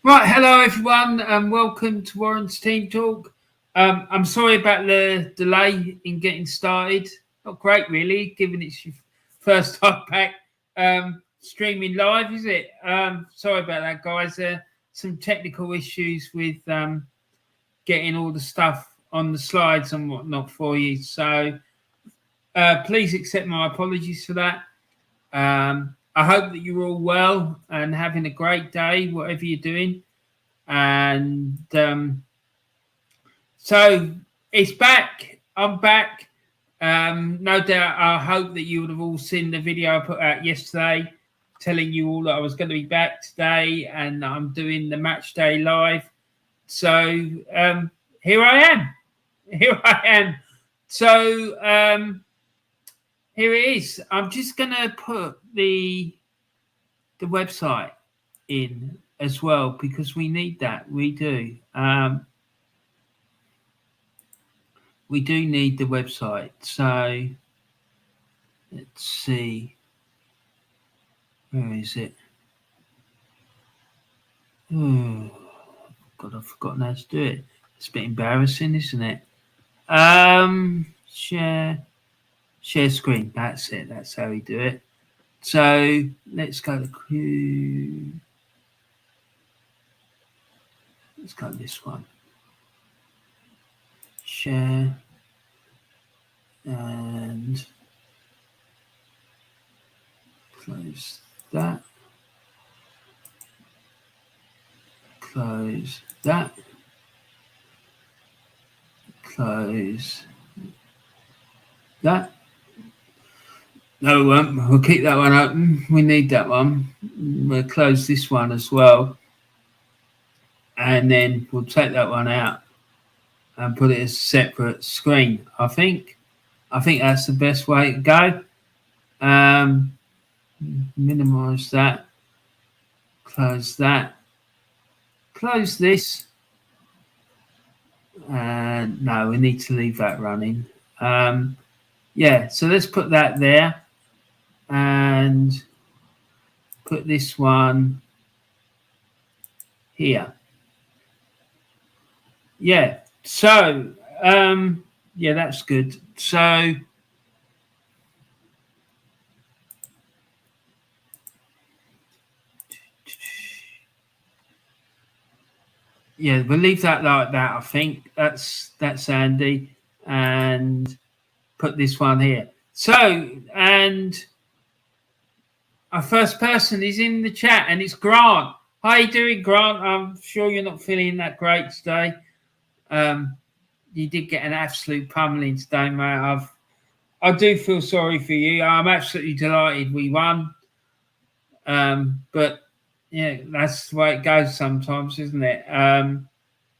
Right, hello everyone, and welcome to Warren's Team Talk. I'm sorry about the delay in getting started. Not great, really, given it's your first time back streaming live, is it? Sorry about that, guys. Some technical issues with getting all the stuff on the slides and whatnot for you. So please accept my apologies for that. I hope that you're all well and having a great day, whatever you're doing. And so it's back. I'm back. No doubt, I hope that you would have all seen the video I put out yesterday telling you all that I was going to be back today and I'm doing the match day live. So here I am. Here I am. So here it is. I'm just going to put the website in as well because we need that. We do. We do need the website. So let's see. Where is it? Oh, God, I've forgotten how to do it. It's a bit embarrassing, isn't it? Share screen. That's it. That's how we do it. So let's go to Q. Let's go this one. Share. And close that. Close that. Close that. No, we'll keep that one open. We need that one. We'll close this one as well. And then we'll take that one out and put it as a separate screen. I think that's the best way to go. Minimize that. Close that. Close this. No, we need to leave that running. Yeah, so let's put that there and put this one here. Yeah, so yeah, that's good. So yeah, we'll leave that like that. I think that's handy, and put this one here. So, and our first person is in the chat, and it's Grant. How you doing, Grant? I'm sure you're not feeling that great today. You did get an absolute pummeling today, mate. I do feel sorry for you. I'm absolutely delighted we won. But yeah, that's the way it goes sometimes, isn't it?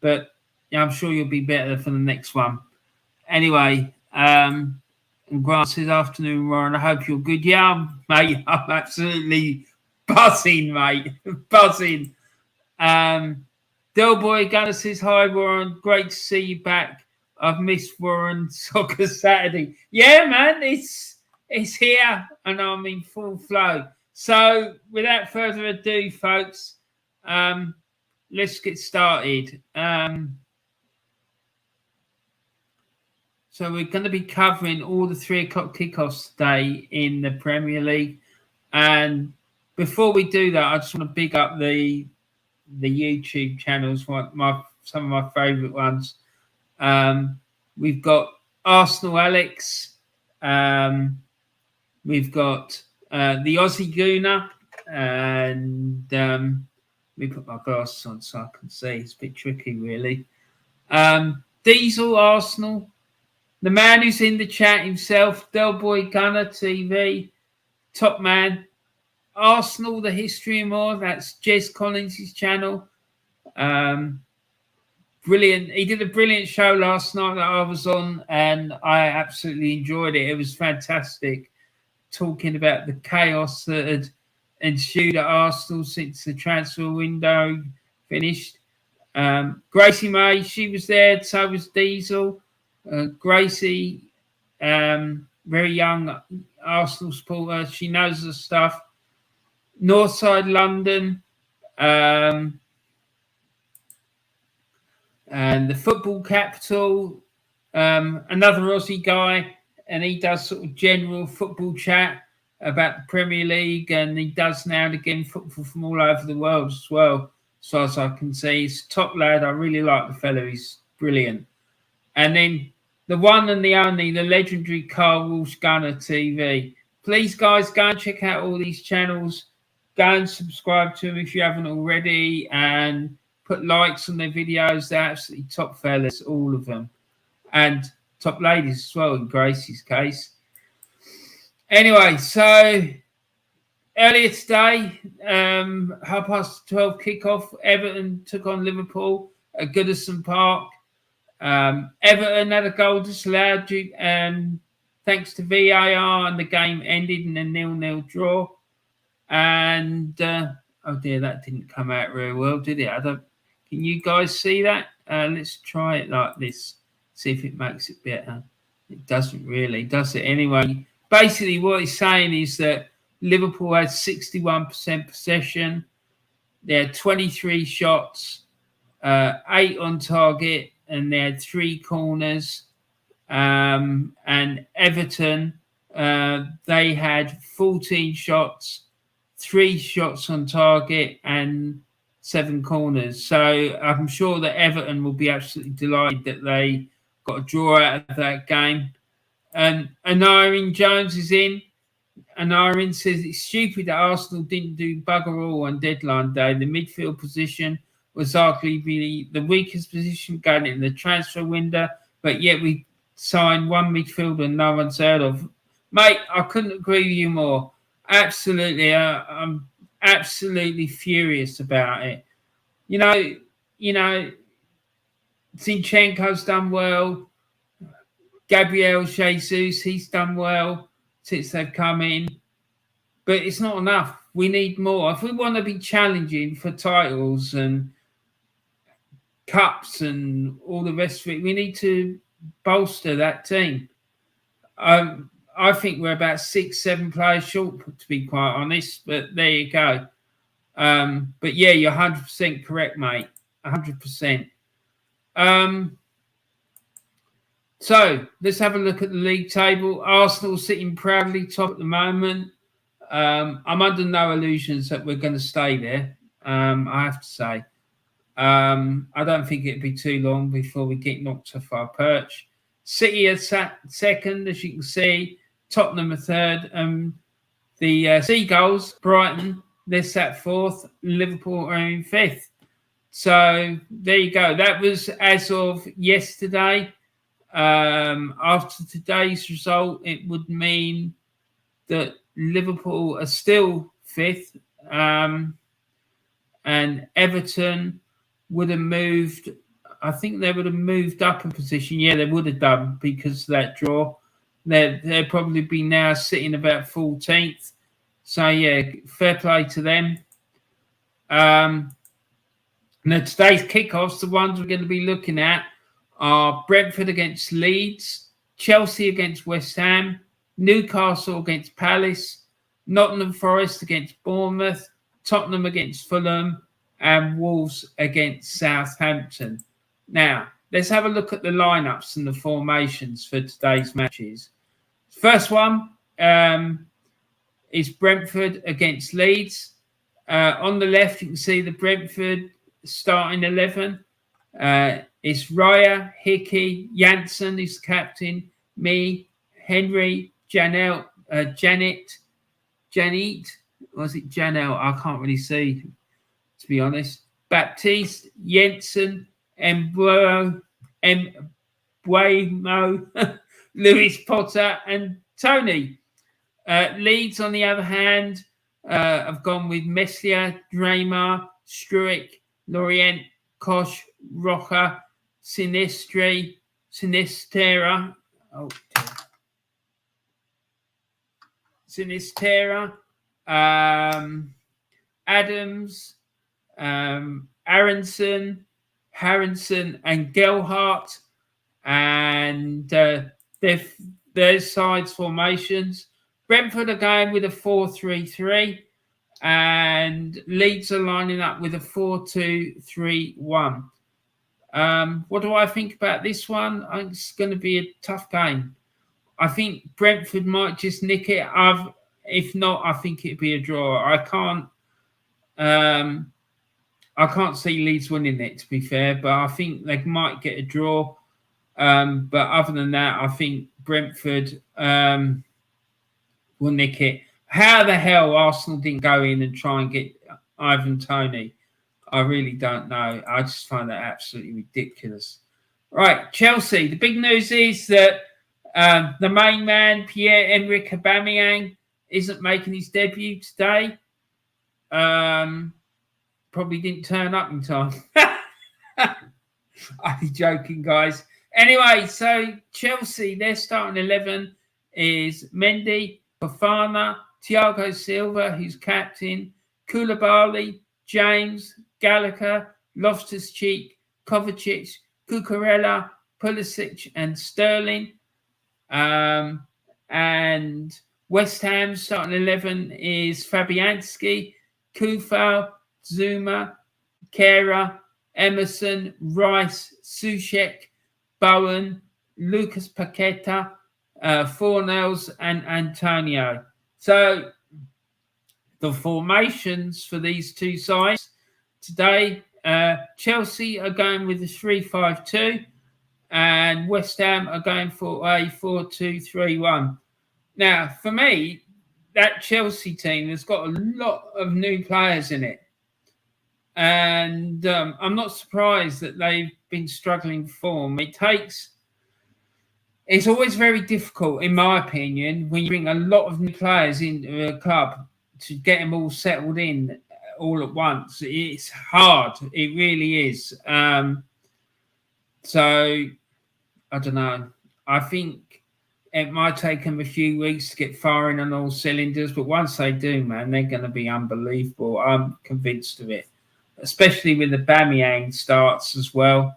But yeah, I'm sure you'll be better for the next one. Anyway, and Grant says, afternoon, Warren. I hope you're good. Yeah, mate, I'm absolutely buzzing, mate. Buzzing. Delboy Gunner says, hi, Warren. Great to see you back. I've missed Warren Soccer Saturday. Yeah, man, it's here and I'm in full flow. So without further ado, folks, let's get started. So we're going to be covering all the 3 o'clock kickoffs today in the Premier League. And before we do that, I just want to big up the YouTube channels, some of my favourite ones. We've got Arsenal Alex. We've got the Aussie Gooner. And let me put my glasses on so I can see. It's a bit tricky, really. Diesel Arsenal. The man who's in the chat himself, Delboy Gunner TV, top man. Arsenal, the history and more. That's Jez Collins' channel. Brilliant. He did a brilliant show last night that I was on, and I absolutely enjoyed it. It was fantastic, talking about the chaos that had ensued at Arsenal since the transfer window finished. Gracie-Mae, she was there. So was Diesel. Gracie, very young Arsenal supporter. She knows the stuff. NorthsideLdn. and the football capital, another Aussie guy, and he does sort of general football chat about the Premier League, and he does now and again football from all over the world as well, as far as I can see. He's a top lad. I really like the fellow. He's brilliant. And then the one and the only, the legendary Carl Walsh Gunner TV. Please, guys, go and check out all these channels. Go and subscribe to them if you haven't already, and put likes on their videos. They're absolutely top fellas, all of them. And top ladies as well, in Gracie's case. Anyway, so earlier today, 12:30 kickoff, Everton took on Liverpool at Goodison Park. Everton had a goal disallowed thanks to VAR, and the game ended in a 0-0 draw. And oh dear, that didn't come out very well, did it? Can you guys see that? Let's try it like this, see if it makes it better. It doesn't really, does it? Anyway, basically what it's saying is that Liverpool had 61% possession. They had 23 shots, 8 on target, and they had 3 corners. And Everton, they had 14 shots, 3 shots on target, and 7 corners. So I'm sure that Everton will be absolutely delighted that they got a draw out of that game. And Anarin Jones is in. Anarin says it's stupid that Arsenal didn't do bugger all on deadline day. The midfield position was arguably the weakest position going in the transfer window, but yet we signed one midfielder no one's heard of. Mate, I couldn't agree with you more. Absolutely. I'm absolutely furious about it. You know, Zinchenko's done well. Gabriel Jesus, he's done well since they've come in. But it's not enough. We need more. If we want to be challenging for titles and cups and all the rest of it, we need to bolster that team. I think we're about 6-7 players short, to be quite honest. But there you go. But yeah, you're 100% correct, mate. 100%. So let's have a look at the league table. Arsenal sitting proudly top at the moment. I'm under no illusions that we're going to stay there. I have to say. I don't think it'd be too long before we get knocked off our perch. City are second, as you can see. Tottenham are third. The Seagulls, Brighton, they're sat fourth. Liverpool are in fifth. So there you go. That was as of yesterday. After today's result, it would mean that Liverpool are still fifth, and Everton would have moved. I think they would have moved up a position. Yeah, they would have done because of that draw. They'd probably be now sitting about 14th. So yeah, fair play to them. Now today's kickoffs, the ones we're going to be looking at are Brentford against Leeds, Chelsea against West Ham, Newcastle against Palace, Nottingham Forest against Bournemouth, Tottenham against Fulham, and Wolves against Southampton. Now, let's have a look at the lineups and the formations for today's matches. First one is Brentford against Leeds. On the left, you can see the Brentford starting 11. It's Raya, Hickey, Janssen is the captain, me, Henry, Janet, was it Janelle? I can't really see, to be honest. Baptiste, Jensen, Mbuemo, Lewis Potter, and Tony. Leeds, on the other hand, have gone with Meslier, Draymar, Struick, Lorient, Koch, Rocha, Sinistera, Sinistera, Adams, Aronson, Harrison, and Gelhardt, and their sides formations. Brentford are going with a 4-3-3, and Leeds are lining up with a 4-2-3-1. What do I think about this one? I think it's going to be a tough game. I think Brentford might just nick it. If not, I think it'd be a draw. I can't see Leeds winning it, to be fair, but I think they might get a draw. But other than that, I think Brentford will nick it. How the hell Arsenal didn't go in and try and get Ivan Toney, I really don't know. I just find that absolutely ridiculous. Right, Chelsea. The big news is that the main man, Pierre-Emerick Aubameyang, isn't making his debut today. Probably didn't turn up in time. I'm joking, guys. Anyway, so Chelsea, their starting 11 is Mendy, Fofana, Thiago Silva, who's captain, Koulibaly, James, Gallagher, Loftus-Cheek, Kovacic, Cucurella, Pulisic, and Sterling. And West Ham's starting 11 is Fabianski, Kufal, Zuma, Kera, Emerson, Rice, Soucek, Bowen, Lucas Paqueta, Fornells, and Antonio. So the formations for these two sides today, Chelsea are going with a 3-5-2 and West Ham are going for a 4-2-3-1. Now, for me, that Chelsea team has got a lot of new players in it. And I'm not surprised that they've been struggling for form. It's always very difficult, in my opinion, when you bring a lot of new players into a club to get them all settled in all at once. It's hard. It really is. So, I don't know. I think it might take them a few weeks to get firing on all cylinders, but once they do, man, they're going to be unbelievable. I'm convinced of it, especially with the Aubameyang starts as well.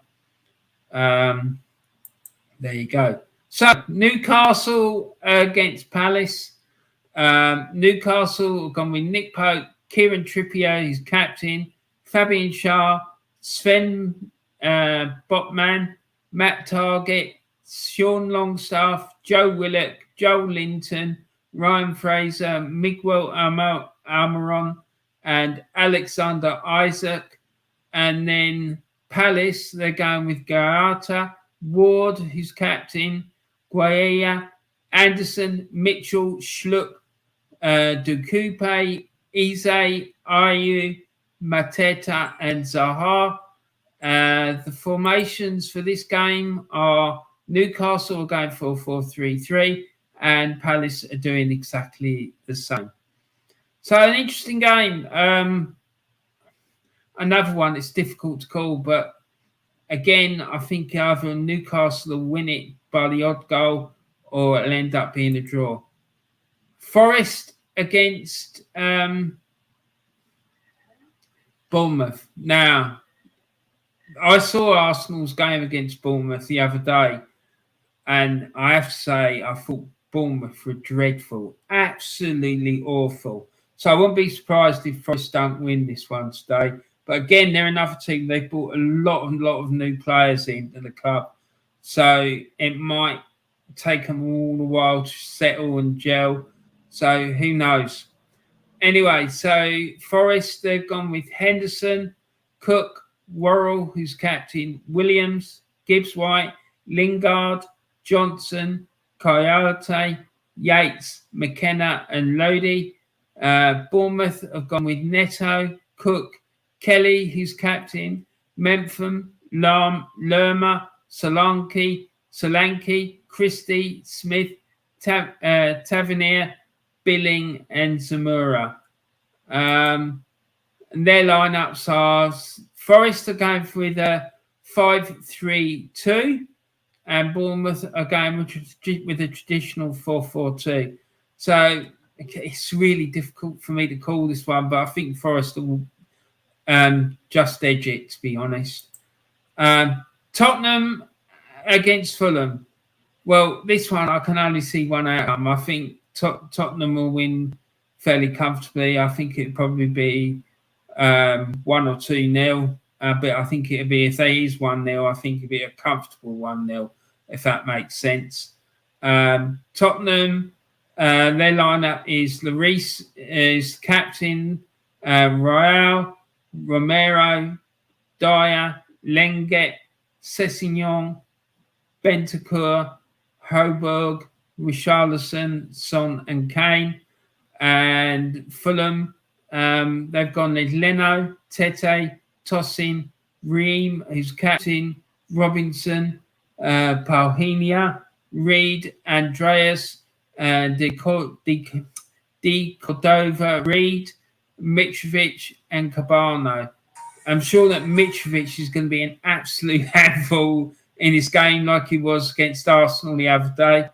There you go. So, Newcastle against Palace. Newcastle have gone with Nick Pope, Kieran Trippier, who's captain, Fabian Schär, Sven Botman, Matt Targett, Sean Longstaff, Joe Willock, Joe Linton, Ryan Fraser, Miguel Almiron, and Alexander Isaac. And then Palace, they're going with Garata, Ward, who's captain, Guaya, Anderson, Mitchell, Schluck, Dukupe, Eze, Ayew, Mateta, and Zaha. The formations for this game are Newcastle are going for 4-3-3 and Palace are doing exactly the same. So an interesting game. Another one that's difficult to call, but again, I think either Newcastle will win it by the odd goal or it'll end up being a draw. Forest against Bournemouth. Now, I saw Arsenal's game against Bournemouth the other day, and I have to say, I thought Bournemouth were dreadful, absolutely awful. So I won't be surprised if Forest don't win this one today. But again, they're another team. They've brought a lot of new players into the club. So it might take them all a while to settle and gel. So who knows? Anyway, so Forest, they've gone with Henderson, Cook, Worrell, who's captain, Williams, Gibbs-White, Lingard, Johnson, Coyote, Yates, McKenna, and Lodi. Bournemouth have gone with Neto, Cook, Kelly, who's captain, Mempham, Lerma, Solanke, Christie, Smith, Tavernier, Billing, and Zamora. And their lineups are Forest are going with a 5-3-2, and Bournemouth are going with a traditional 4-4-2. So it's really difficult for me to call this one, but I think Forest will just edge it, to be honest. Tottenham against Fulham. Well, this one I can only see one outcome. I think Tottenham will win fairly comfortably. I think it'd probably be 1 or 2-0. But I think it'll be, if there is 1-0, I think it'll be a comfortable 1-0, if that makes sense. Tottenham, their lineup is Lloris is captain, Royal, Romero, Dyer, Lenglet, Sessegnon, Bentancur, Højbjerg, Richarlison, Son and Kane. And Fulham, they've gone with Leno, Tete, Tosin, Ream, who's captain, Robinson, Paulinho, Reed, Andreas, De Cordova, Reed, Mitrovic, and Cabano. I'm sure that Mitrovic is going to be an absolute handful in this game, like he was against Arsenal the other day.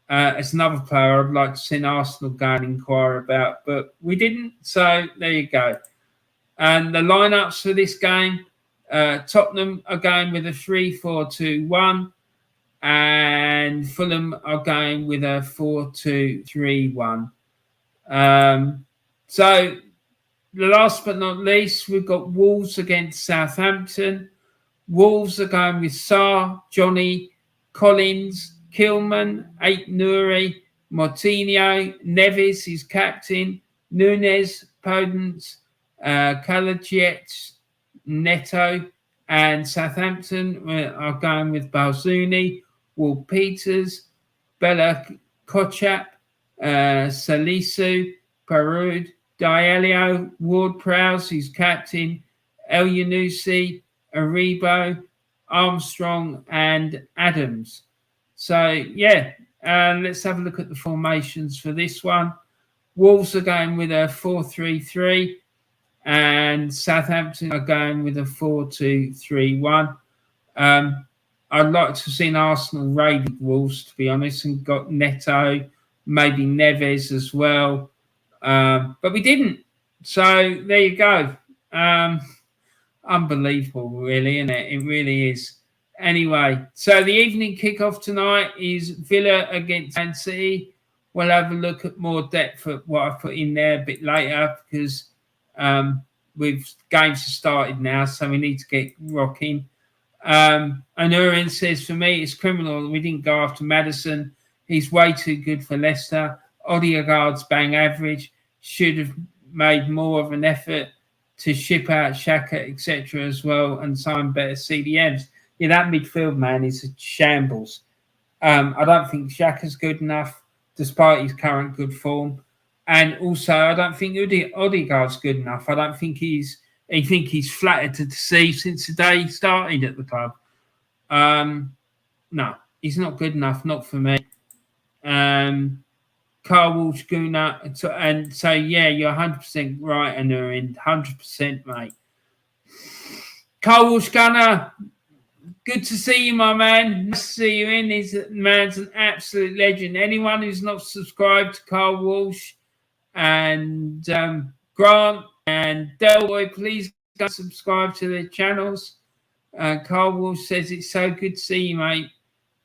It's another player I'd like to see Arsenal go and inquire about, but we didn't, so there you go. And the lineups for this game, Tottenham are going with a 3-4-2-1, and Fulham are going with a 4-2-3-1. So the last but not least, we've got Wolves against Southampton. Wolves are going with Sarr, Johnny, Collins, Kilman, Ait-Nouri, Moutinho, Neves is captain, Nunes, Podence, Kalajic, Neto, and Southampton are going with Balzuni, Will Peters, Bella Kochap, Salisu, Perud, Diallo, Ward-Prowse, who's captain, El Yunusi, Aribo, Armstrong, and Adams. So, yeah, let's have a look at the formations for this one. Wolves are going with a 4-3-3, and Southampton are going with a 4-2-3-1. I'd like to see Arsenal raid Wolves, to be honest, and got Neto, maybe Neves as well. But we didn't. So there you go. Unbelievable, really, isn't it? It really is. Anyway, so the evening kickoff tonight is Villa against Man City. We'll have a look at more depth at what I've put in there a bit later, because games have started now, so we need to get rocking. And Urin says, for me, it's criminal that we didn't go after Maddison. He's way too good for Leicester. Odegaard's bang average. Should have made more of an effort to ship out Xhaka, etc. as well, and sign better CDMs. Yeah, that midfield, man, is a shambles. I don't think Xhaka's good enough, despite his current good form. And also, I don't think Odegaard's good enough. I don't think he's flattered to deceive since the day he started at the club. No, he's not good enough, not for me. Carl Walsh, Gooner, and so, yeah, you're 100% right, Anurin, 100%, mate. Carl Walsh, Gunner, good to see you, my man. Nice to see you in. This man's an absolute legend. Anyone who's not subscribed to Carl Walsh and Grant and Delboy, please go subscribe to their channels. Carl Walsh says, it's so good to see you, mate.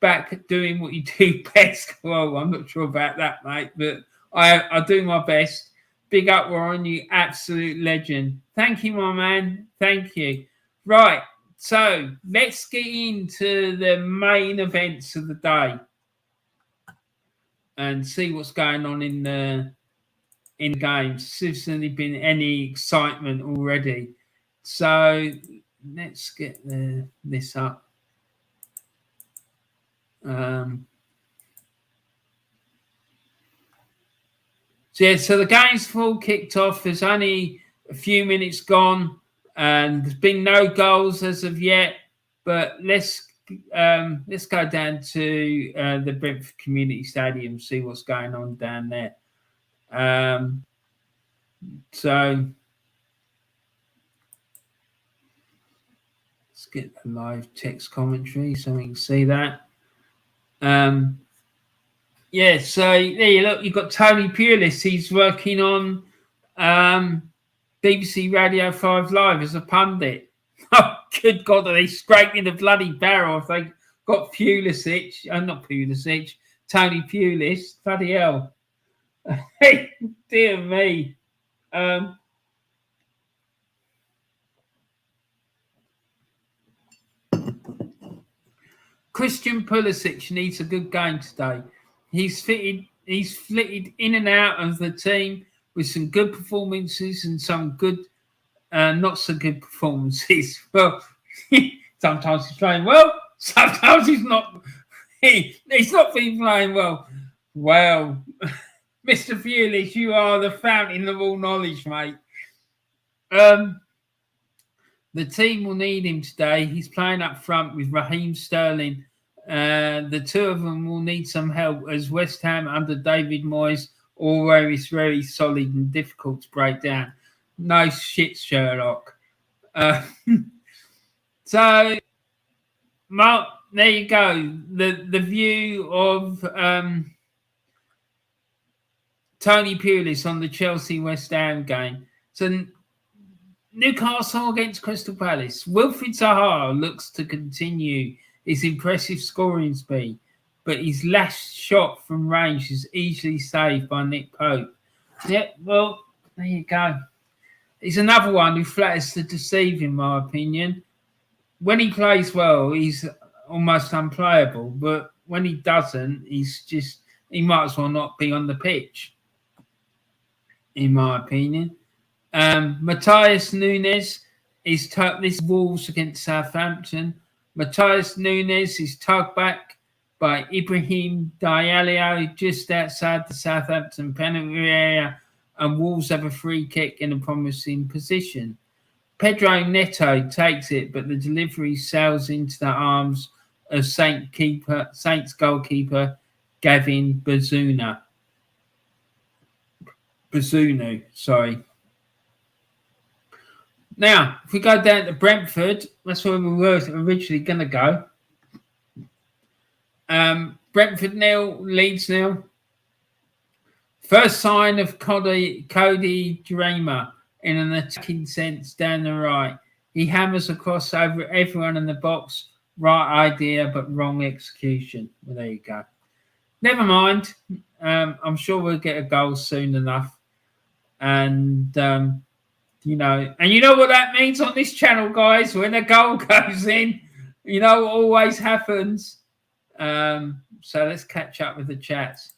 Back doing what you do best. Well, I'm not sure about that, mate, but I do my best. Big up, Warren, you absolute legend. Thank you, my man. Thank you. Right. So let's get into the main events of the day and see what's going on in the games. There's certainly been any excitement already. So let's get this up. So the game's full kicked off. There's only a few minutes gone, and there's been no goals as of yet. But let's go down to the Brentford Community Stadium, see what's going on down there. So let's get the live text commentary so we can see that. Yeah, so there you look. You've got Tony Pulis. He's working on BBC Radio 5 Live as a pundit. Oh, good God, are they scraping the bloody barrel if they got Pulisic? Not Pulisic, Tony Pulis. Bloody hell. Hey, dear me. Christian Pulisic needs a good game today. He's flitted in and out of the team with some good performances and some good, not so good performances. Well, sometimes he's playing well, sometimes he's not. He's not been playing well. Well, Mr. Fewley, you are the fountain of all knowledge, mate. The team will need him today. He's playing up front with Raheem Sterling. The two of them will need some help as West Ham under David Moyes always very solid and difficult to break down. No shit, Sherlock. So, Mark, there you go. The view of Tony Pulis on the Chelsea-West Ham game. So, Newcastle against Crystal Palace. Wilfried Zaha looks to continue his impressive scoring speed, but his last shot from range is easily saved by Nick Pope. Yeah, well, there you go. He's another one who flatters to deceive, in my opinion. When he plays well, he's almost unplayable, but when he doesn't, he might as well not be on the pitch, in my opinion. Matthias Nunes is this Wolves against Southampton. Matthias Nunes is tugged back by Ibrahim Diallo just outside the Southampton penalty area, and Wolves have a free kick in a promising position. Pedro Neto takes it, but the delivery sails into the arms of Saints goalkeeper Gavin Bazunu. Now, if we go down to Brentford, that's where we were originally going to go. Brentford 0, Leeds 0. First sign of Cody Dreamer in an attacking sense down the right. He hammers across over everyone in the box. Right idea, but wrong execution. Well, there you go. Never mind. I'm sure we'll get a goal soon enough. And... you know what that means on this channel, guys. When a goal goes in, you know what always happens. So let's catch up with the chats.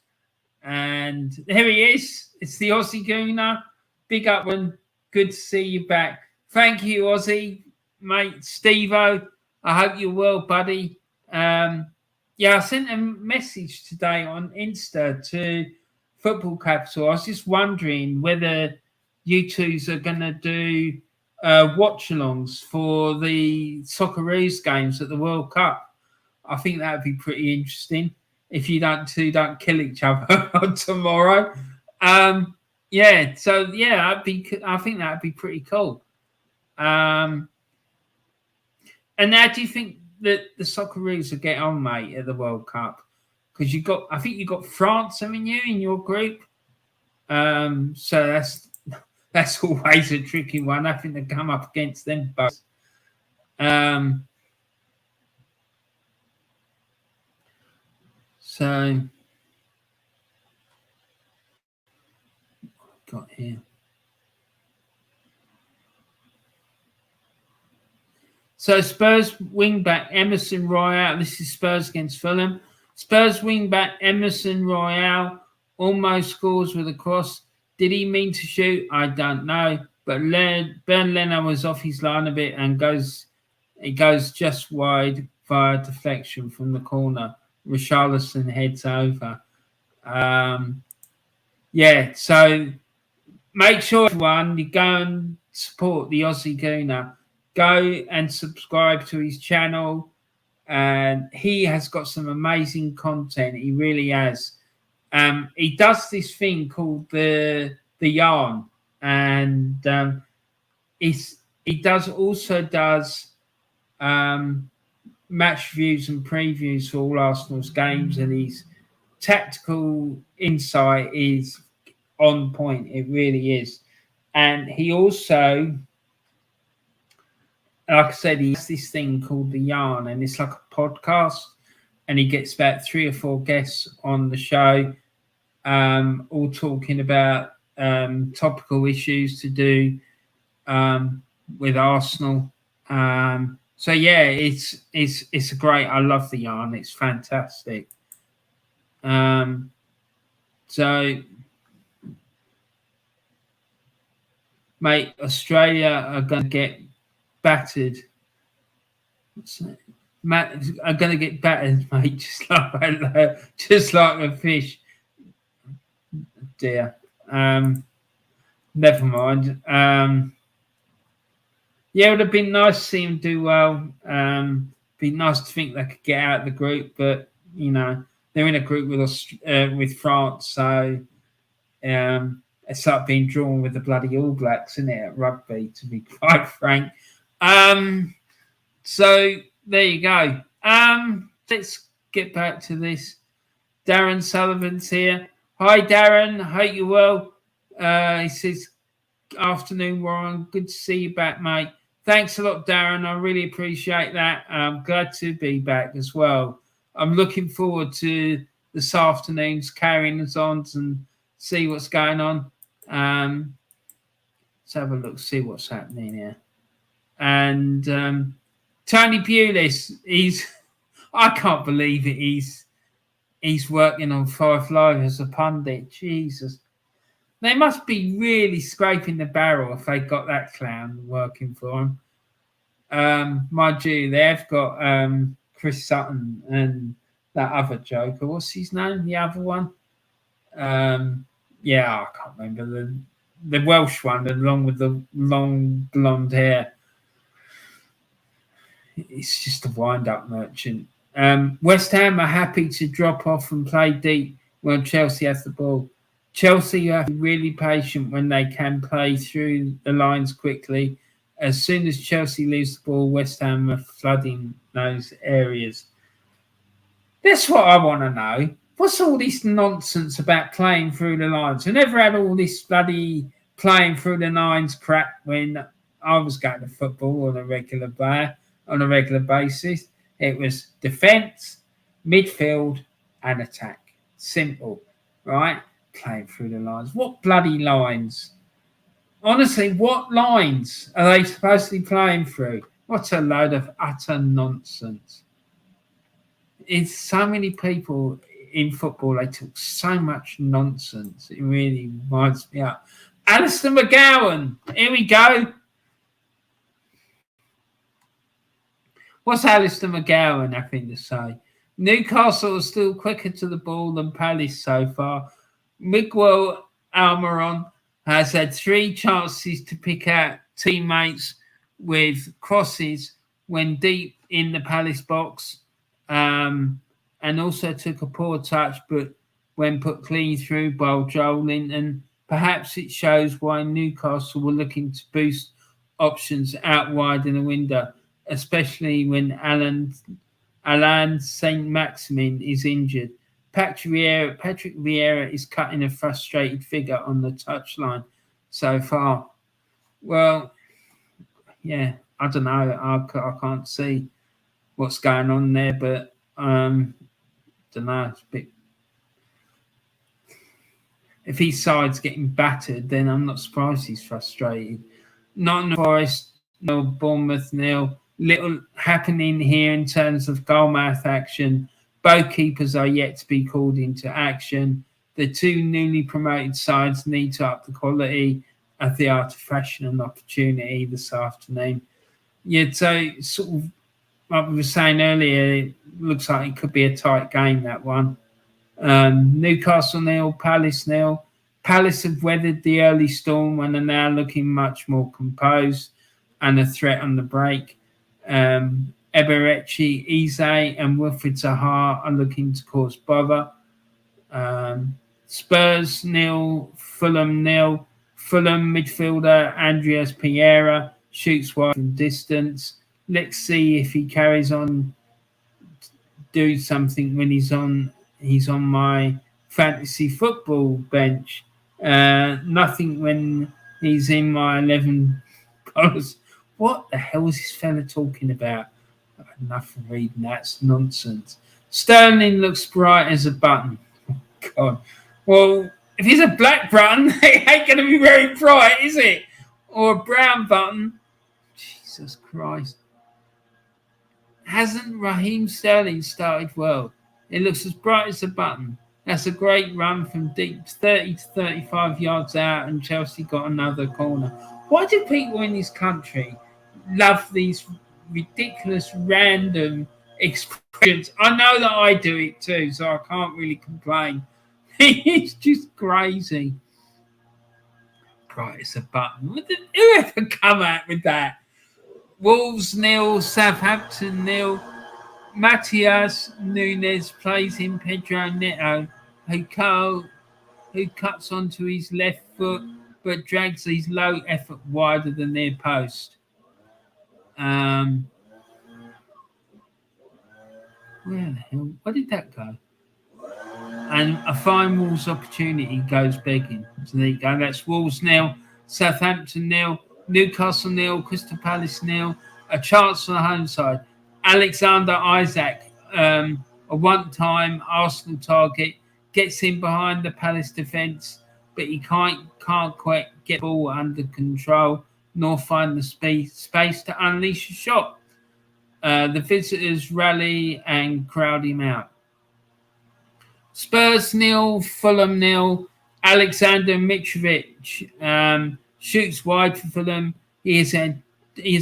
And here he is. It's the Aussie Gooner. Big up one. Good to see you back. Thank you, Aussie, mate. Steve-O, I hope you're well, buddy. Yeah, I sent a message today on Insta to Football Capital. I was just wondering whether you twos are going to do watch-alongs for the Socceroos games at the World Cup. I think that would be pretty interesting if you don't kill each other tomorrow. I think that would be pretty cool. And how do you think that the Socceroos will get on, mate, at the World Cup? Because I think you got France, haven't you, in your group? So that's always a tricky one, having to come up against them both. So, got here. So Spurs wing-back Emerson Royale. This is Spurs against Fulham. Spurs wing-back Emerson Royale almost scores with a cross. Did he mean to shoot? I don't know. But Bernd Leno was off his line a bit and it goes just wide via deflection from the corner. Richarlison heads over. So make sure, everyone, you go and support the Aussie Gooner. Go and subscribe to his channel. And he has got some amazing content. He really has. He does this thing called the yarn, and he also does match reviews and previews for all Arsenal's games, and his tactical insight is on point. It really is. And he also, like I said, he has this thing called the yarn, and it's like a podcast, and he gets about 3 or 4 guests on the show, all talking about topical issues to do with Arsenal. So yeah, it's a great. I love the yarn. It's fantastic. So, mate, Australia are going to get battered. Matt are going to get battered, mate, just like a fish. Dear. Never mind. Yeah, it would have been nice to see them do well. Be nice to think they could get out of the group, but they're in a group with France, so it's like being drawn with the bloody All Blacks, isn't it, at rugby? To be quite frank. So there you go. Let's get back to this. Darren Sullivan's here. Hi, Darren. Hope you're well. He says, afternoon, Warren. Good to see you back, mate. Thanks a lot, Darren. I really appreciate that. I'm glad to be back as well. I'm looking forward to this afternoon's carrying us on and see what's going on. Let's have a look, see what's happening here. And Tony Pulis, I can't believe it. He's working on Five Live as a pundit. Jesus. They must be really scraping the barrel if they got that clown working for them. Mind you, they've got Chris Sutton and that other joker. What's his name? The other one? Yeah, I can't remember. The Welsh one, along with the long blonde hair. It's just a wind-up merchant. West Ham are happy to drop off and play deep when Chelsea has the ball. Chelsea have to be really patient when they can play through the lines quickly. As soon as Chelsea lose the ball, West Ham are flooding those areas. That's what I want to know. What's all this nonsense about playing through the lines? I never had all this bloody playing through the lines crap when I was going to football on a regular basis. It was defence, midfield, and attack. Simple, right? Playing through the lines. What bloody lines? Honestly, what lines are they supposed to be playing through? What a load of utter nonsense. It's so many people in football, they talk so much nonsense. It really winds me up. Alistair McGowan, here we go. What's Alistair McGowan having to say? Newcastle is still quicker to the ball than Palace so far. Miguel Almiron has had 3 chances to pick out teammates with crosses when deep in the Palace box, and also took a poor touch, but when put clean through by Joel Linton, perhaps it shows why Newcastle were looking to boost options out wide in the window, especially when Alain Saint-Maximin is injured. Patrick Vieira is cutting a frustrated figure on the touchline so far. Well, yeah, I don't know. I can't see what's going on there, but don't know. It's a bit. If his side's getting battered, then I'm not surprised he's frustrated. Nottingham Forest, no. Bournemouth, nil. Little happening here in terms of goalmouth action. Both keepers are yet to be called into action. The 2 newly promoted sides need to up the quality of the art of fashion and opportunity this afternoon. Yeah, so sort of like we were saying earlier, it looks like it could be a tight game, that one. Newcastle nil, Palace nil. Palace have weathered the early storm and are now looking much more composed and a threat on the break. Eberechi, Eze and Wilfried Zaha are looking to cause bother. Spurs nil, Fulham nil. Fulham midfielder Andreas Pereira shoots wide from distance. Let's see if he carries on do something when he's on my fantasy football bench. Nothing when he's in my 11 dollars. What the hell is this fella talking about? I've had enough of reading that. It's nonsense. Sterling looks bright as a button. Oh, God. Well, if it's a black button, it ain't going to be very bright, is it? Or a brown button. Jesus Christ. Hasn't Raheem Sterling started well? It looks as bright as a button. That's a great run from deep 30 to 35 yards out, and Chelsea got another corner. Why do people in this country love these ridiculous, random expressions? I know that I do it too, so I can't really complain. It's just crazy. Bright as a button. Whoever come out with that? Wolves 0, Southampton 0. Matias Nunes plays in Pedro Neto, who cuts onto his left foot but drags his low effort wider than their post. Where the hell? Where did that go? And a fine Wolves opportunity goes begging. So there you go. That's Wolves 0, Southampton 0, Newcastle 0, Crystal Palace 0. A chance for the home side. Alexander Isaac, a one-time Arsenal target, gets in behind the Palace defence, but he can't quite get the ball under control nor find the space to unleash a shot. The visitors rally and crowd him out. Spurs 0, Fulham 0. Alexander Mitrovic shoots wide for Fulham. He has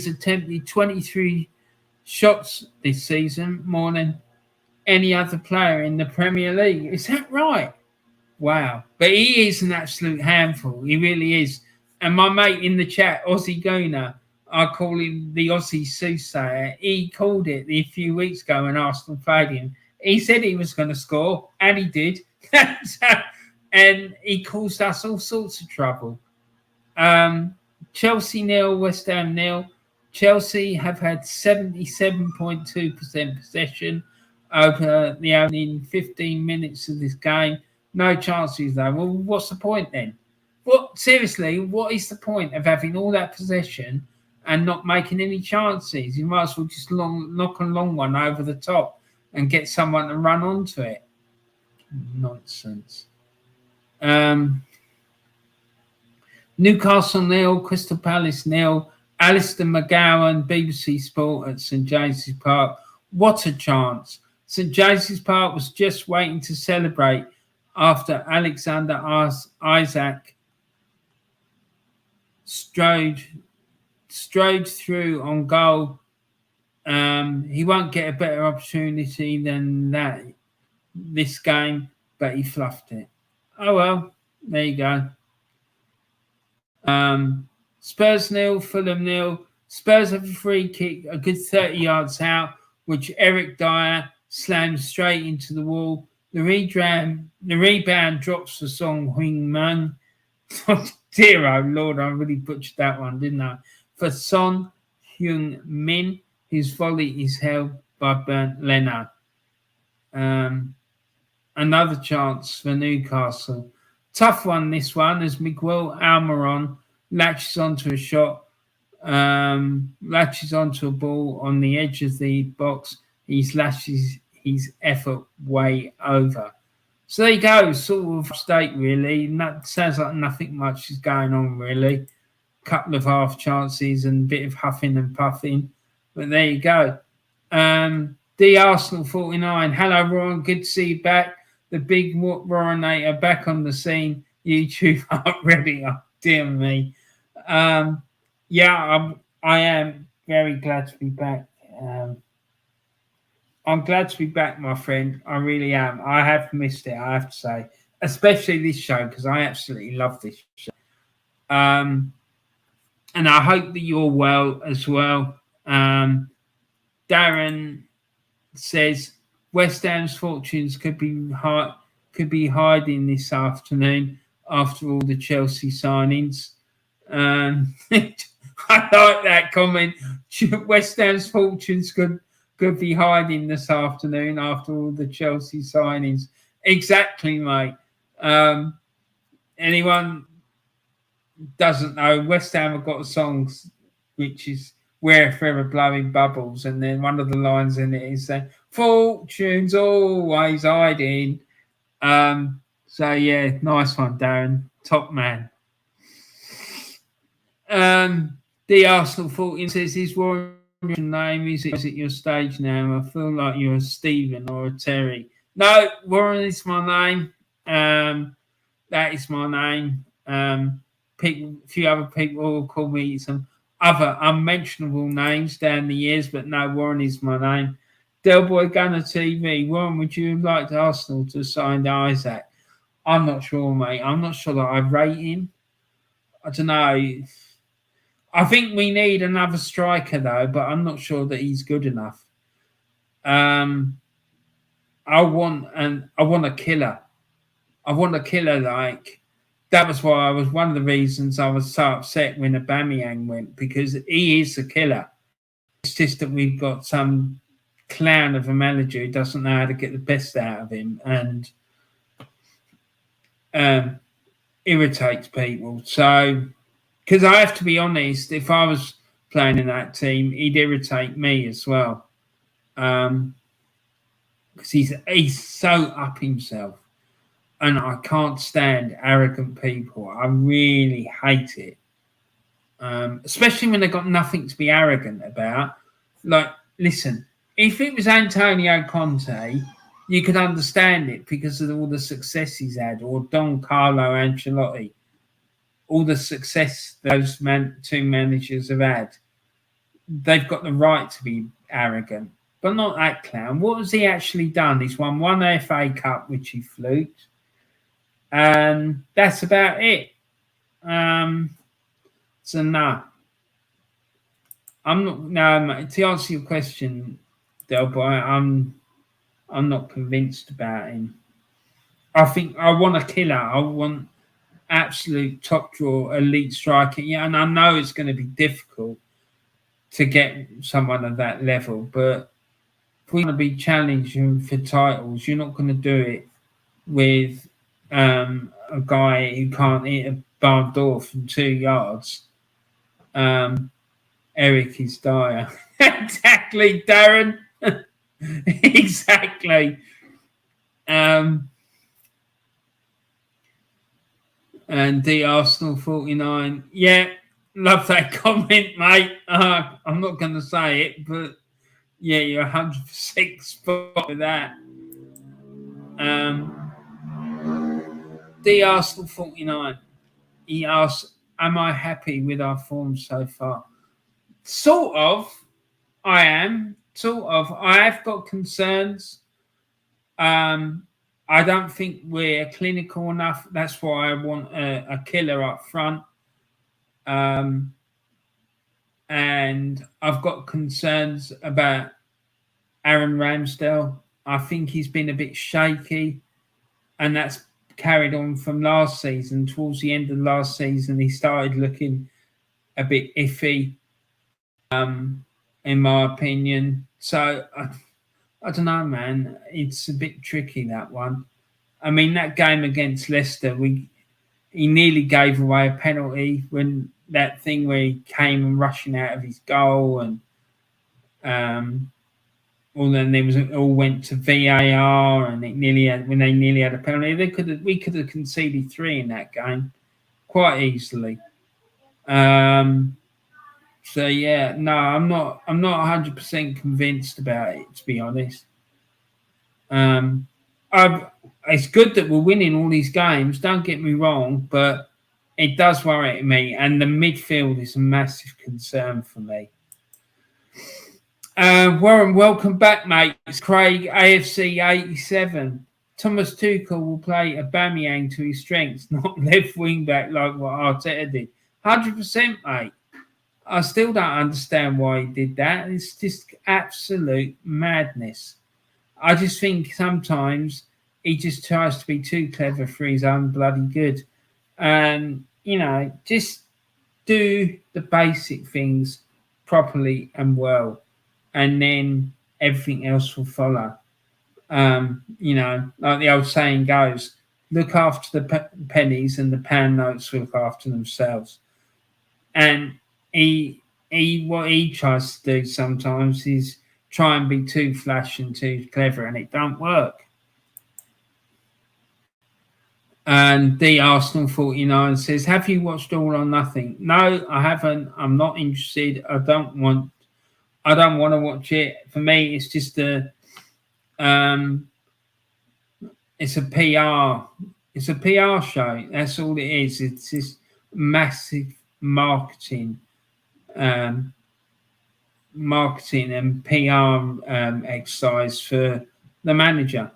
attempted 23 shots this season, more than any other player in the Premier League. Is that right? Wow. But he is an absolute handful. He really is. And my mate in the chat, Aussie Gooner, I call him the Aussie soothsayer. He called it a few weeks ago when Arsenal played him. He said he was going to score, and he did. And he caused us all sorts of trouble. Chelsea 0, West Ham 0. Chelsea have had 77.2% possession over the opening 15 minutes of this game. No chances, though. Well, what's the point then? Seriously, what is the point of having all that possession and not making any chances? You might as well just knock a long one over the top and get someone to run onto it. Nonsense. Newcastle 0, Crystal Palace 0. Alistair McGowan, BBC Sport at St James's Park. What a chance. St James's Park was just waiting to celebrate after Alexander Isaac strode through on goal. He won't get a better opportunity than that this game, but he fluffed it. Oh well, there you go. Spurs 0, Fulham 0. Spurs have a free kick, a good 30 yards out, which Eric Dyer slams straight into the wall. The rebound drops for Song Heung-min. Dear oh Lord, I really butchered that one, didn't I? For Son Heung-min, his volley is held by Bernd Leno. Another chance for Newcastle. Tough one, this one, as Miguel Almiron latches onto a shot, latches onto a ball on the edge of the box. He lashes his effort way over. So there you go, sort of state really. Sounds like nothing much is going on really. Couple of half chances and a bit of huffing and puffing. But there you go. The Arsenal 49. Hello, Ron. Good to see you back. The big Warrenator back on the scene. YouTube up ready. Oh, dear me. Yeah, I am very glad to be back. I'm glad to be back, my friend. I really am. I have missed it, I have to say. Especially this show, because I absolutely love this show. And I hope that you're well as well. Darren says West Ham's fortunes could be hiding this afternoon after all the Chelsea signings. I like that comment. West Ham's fortunes could be hiding this afternoon after all the Chelsea signings. Exactly, mate. Anyone doesn't know, West Ham have got a song which is We're Forever Blowing Bubbles, and then one of the lines in it is fortune's always hiding. So yeah, nice one, Darren. Top man. The Arsenal 14 says, is Warren your name? Is it your stage name? I feel like you're a Stephen or a Terry. No, Warren is my name. That is my name. A few other people will call me some other unmentionable names down the years, but no, Warren is my name. Del Boy Gunner TV. Warren, would you like Arsenal to sign Isaac? I'm not sure, mate. I'm not sure that I rate him. I don't know. I think we need another striker though, but I'm not sure that he's good enough. I want a killer. I want a killer. Like that was why I was one of the reasons I was so upset when Aubameyang went, because he is a killer. It's just that we've got some clown of a manager who doesn't know how to get the best out of him and irritates people. So. Because I have to be honest, if I was playing in that team, he'd irritate me as well. Because he's so up himself. And I can't stand arrogant people. I really hate it. Especially when they've got nothing to be arrogant about. Like, listen, if it was Antonio Conte, you could understand it because of all the success he's had, or Don Carlo Ancelotti. All the success those two managers have had, they've got the right to be arrogant, but not that clown. What has he actually done? He's won one FA Cup, which he fluked, and that's about it. So no, I'm not. No, mate, to answer your question, Del Boy, I'm not convinced about him. I think I want a killer. I want absolute top draw elite striker. Yeah, and I know it's going to be difficult to get someone at that level, but if we want to be challenging for titles, you're not going to do it with a guy who can't hit a barn door from 2 yards. Eric is dire. Exactly, Darren. Exactly. And the Arsenal 49. Yeah, love that comment, mate. I'm not going to say it, but yeah, you're 100% spot with that. The Arsenal 49. He asks, am I happy with our form so far? Sort of. I am. Sort of. I have got concerns. I don't think we're clinical enough. That's why I want a killer up front. And I've got concerns about Aaron Ramsdale. I think he's been a bit shaky, and that's carried on from last season. Towards the end of last season, he started looking a bit iffy, in my opinion. So I don't know, man. It's a bit tricky, that one. I mean, that game against Leicester, he nearly gave away a penalty when that thing where he came and rushing out of his goal, and well, then it all went to VAR, and when they nearly had a penalty, we could have conceded 3 in that game quite easily. So yeah, no, I'm not 100% convinced about it, to be honest. It's good that we're winning all these games, don't get me wrong, but it does worry me, and the midfield is a massive concern for me. Warren, welcome back, mate. It's Craig, AFC 87. Thomas Tuchel will play Aubameyang to his strengths, not left wing back like what Arteta did. 100%, mate. I still don't understand why he did that. It's just absolute madness. I just think sometimes he just tries to be too clever for his own bloody good. And, just do the basic things properly and well, and then everything else will follow. Like the old saying goes, look after the pennies and the pound notes look after themselves. And what he tries to do sometimes is try and be too flash and too clever, and it don't work. And the Arsenal 49 says, have you watched All or Nothing? No, I haven't. I'm not interested. I don't want I don't want to watch it. For me, it's just it's a PR. It's a PR show. That's all it is. It's this massive marketing, marketing and PR exercise for the manager.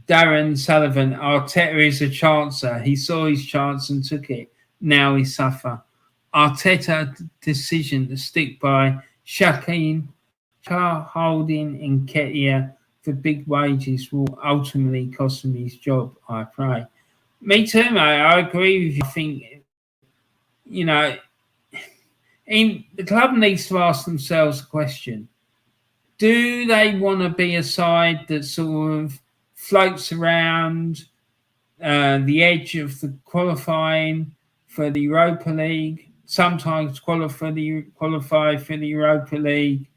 Darren Sullivan, Arteta is a chancer. He saw his chance and took it. Now he suffer. Arteta decision to stick by Shaquem, Holding and Ketia for big wages will ultimately cost him his job, I pray. Me too, mate. I agree with you. I think, you know, the club needs to ask themselves a question. Do they want to be a side that sort of floats around the edge of the qualifying for the Europa League, sometimes qualify for the Europa League,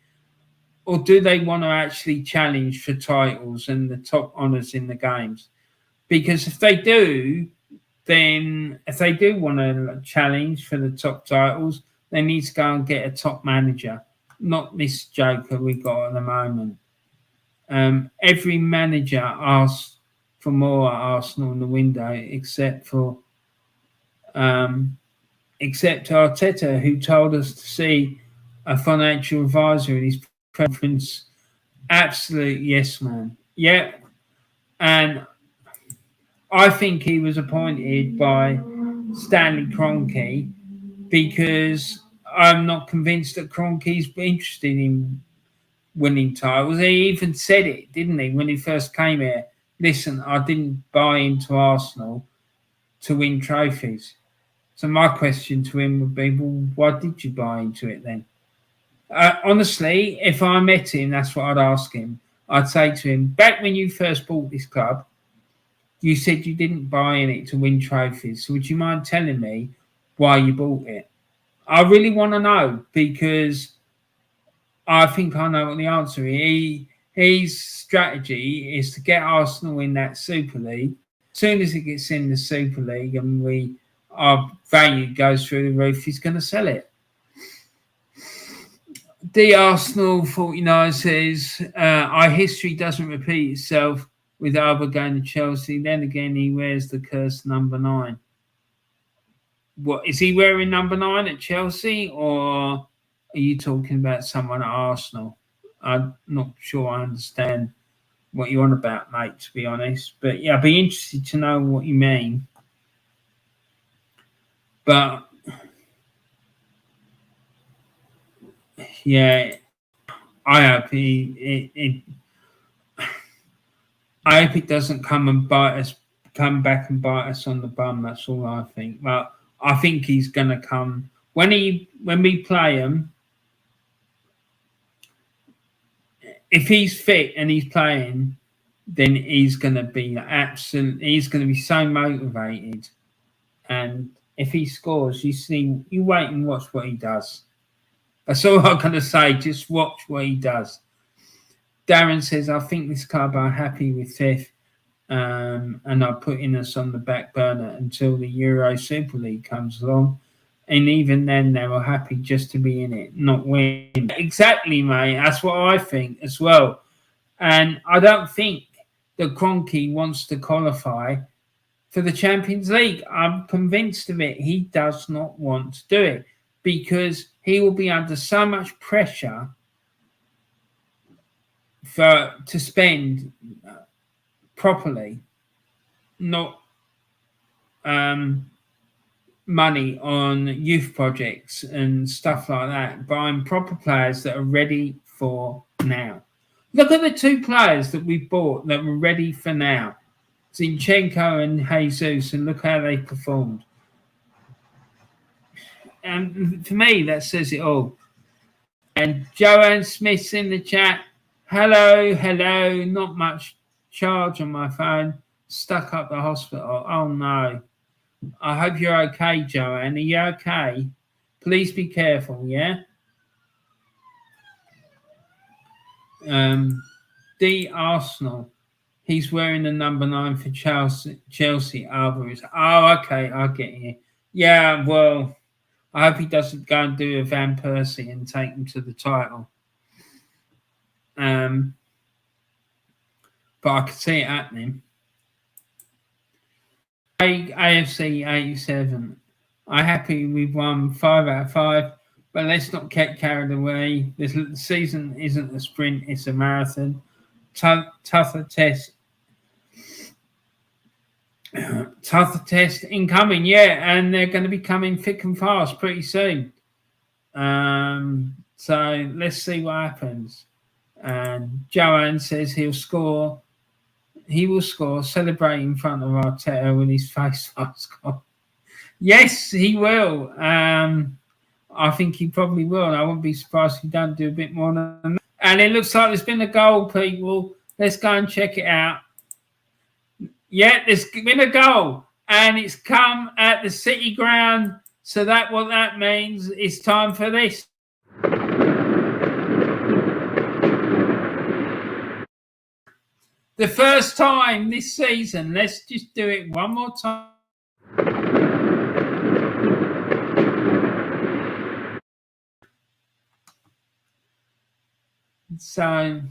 or do they want to actually challenge for titles and the top honours in the games? Because if they do, then if they do want to challenge for the top titles, they need to go and get a top manager, not this joker we got at the moment. Every manager asks for more at Arsenal in the window, except Arteta, who told us to see a financial advisor in his preference. Absolute yes, man. Yeah, and I think he was appointed by Stanley Kroenke because I'm not convinced that Kroenke's interested in winning titles. He even said it, didn't he, when he first came here? Listen, I didn't buy into Arsenal to win trophies. So my question to him would be, well, why did you buy into it then? Honestly, if I met him, that's what I'd ask him. I'd say to him, back when you first bought this club, you said you didn't buy in it to win trophies. So would you mind telling me why you bought it? I really want to know, because I think I know what the answer is. His strategy is to get Arsenal in that Super League. As soon as it gets in the Super League and our value goes through the roof, he's going to sell it. The Arsenal 49 says, our history doesn't repeat itself with Alba going to Chelsea. Then again, he wears the cursed number 9. What, is he wearing number 9 at Chelsea, or are you talking about someone at Arsenal? I'm not sure I understand what you're on about, mate, to be honest. But yeah, I'd be interested to know what you mean. But yeah, I hope I hope it doesn't come back and bite us on the bum. That's all I think. But I think he's gonna come when we play him. If he's fit and he's playing, then he's gonna be he's gonna be so motivated. And if he scores, you wait and watch what he does. That's all I'm gonna say. Just watch what he does. Darren says, I think this club are happy with 5th, and are putting us on the back burner until the Euro Super League comes along. And even then, they were happy just to be in it, not win. Exactly, mate. That's what I think as well. And I don't think that Kroenke wants to qualify for the Champions League. I'm convinced of it. He does not want to do it because he will be under so much pressure to spend properly, not money on youth projects and stuff like that, buying proper players that are ready for now. Look at the 2 players that we bought that were ready for now, Zinchenko and Jesus, and look how they performed. And for me, that says it all. And Joanne Smith's in the chat. Hello. Not much charge on my phone. Stuck up the hospital. Oh no. I hope you're okay, Joanne. Are you okay? Please be careful, yeah? D. Arsenal. He's wearing the number 9 for Chelsea. Alvarez. Oh, okay. I get you. Yeah, well, I hope he doesn't go and do a Van Persie and take him to the title. But I could see it happening. AFC 87. I'm happy we've won 5 out of 5, but let's not get carried away. The season isn't a sprint, it's a marathon. Tougher test incoming, yeah, and they're going to be coming thick and fast pretty soon. So let's see what happens. And Joanne says he will score, celebrate in front of Arteta with his face mask on. Yes, he will. I think he probably will. I wouldn't be surprised if he don't do a bit more than that. And it looks like there's been a goal, people. Let's go and check it out. Yeah, there's been a goal, and it's come at the City ground. So what that means is time for this. The first time this season. Let's just do it one more time. So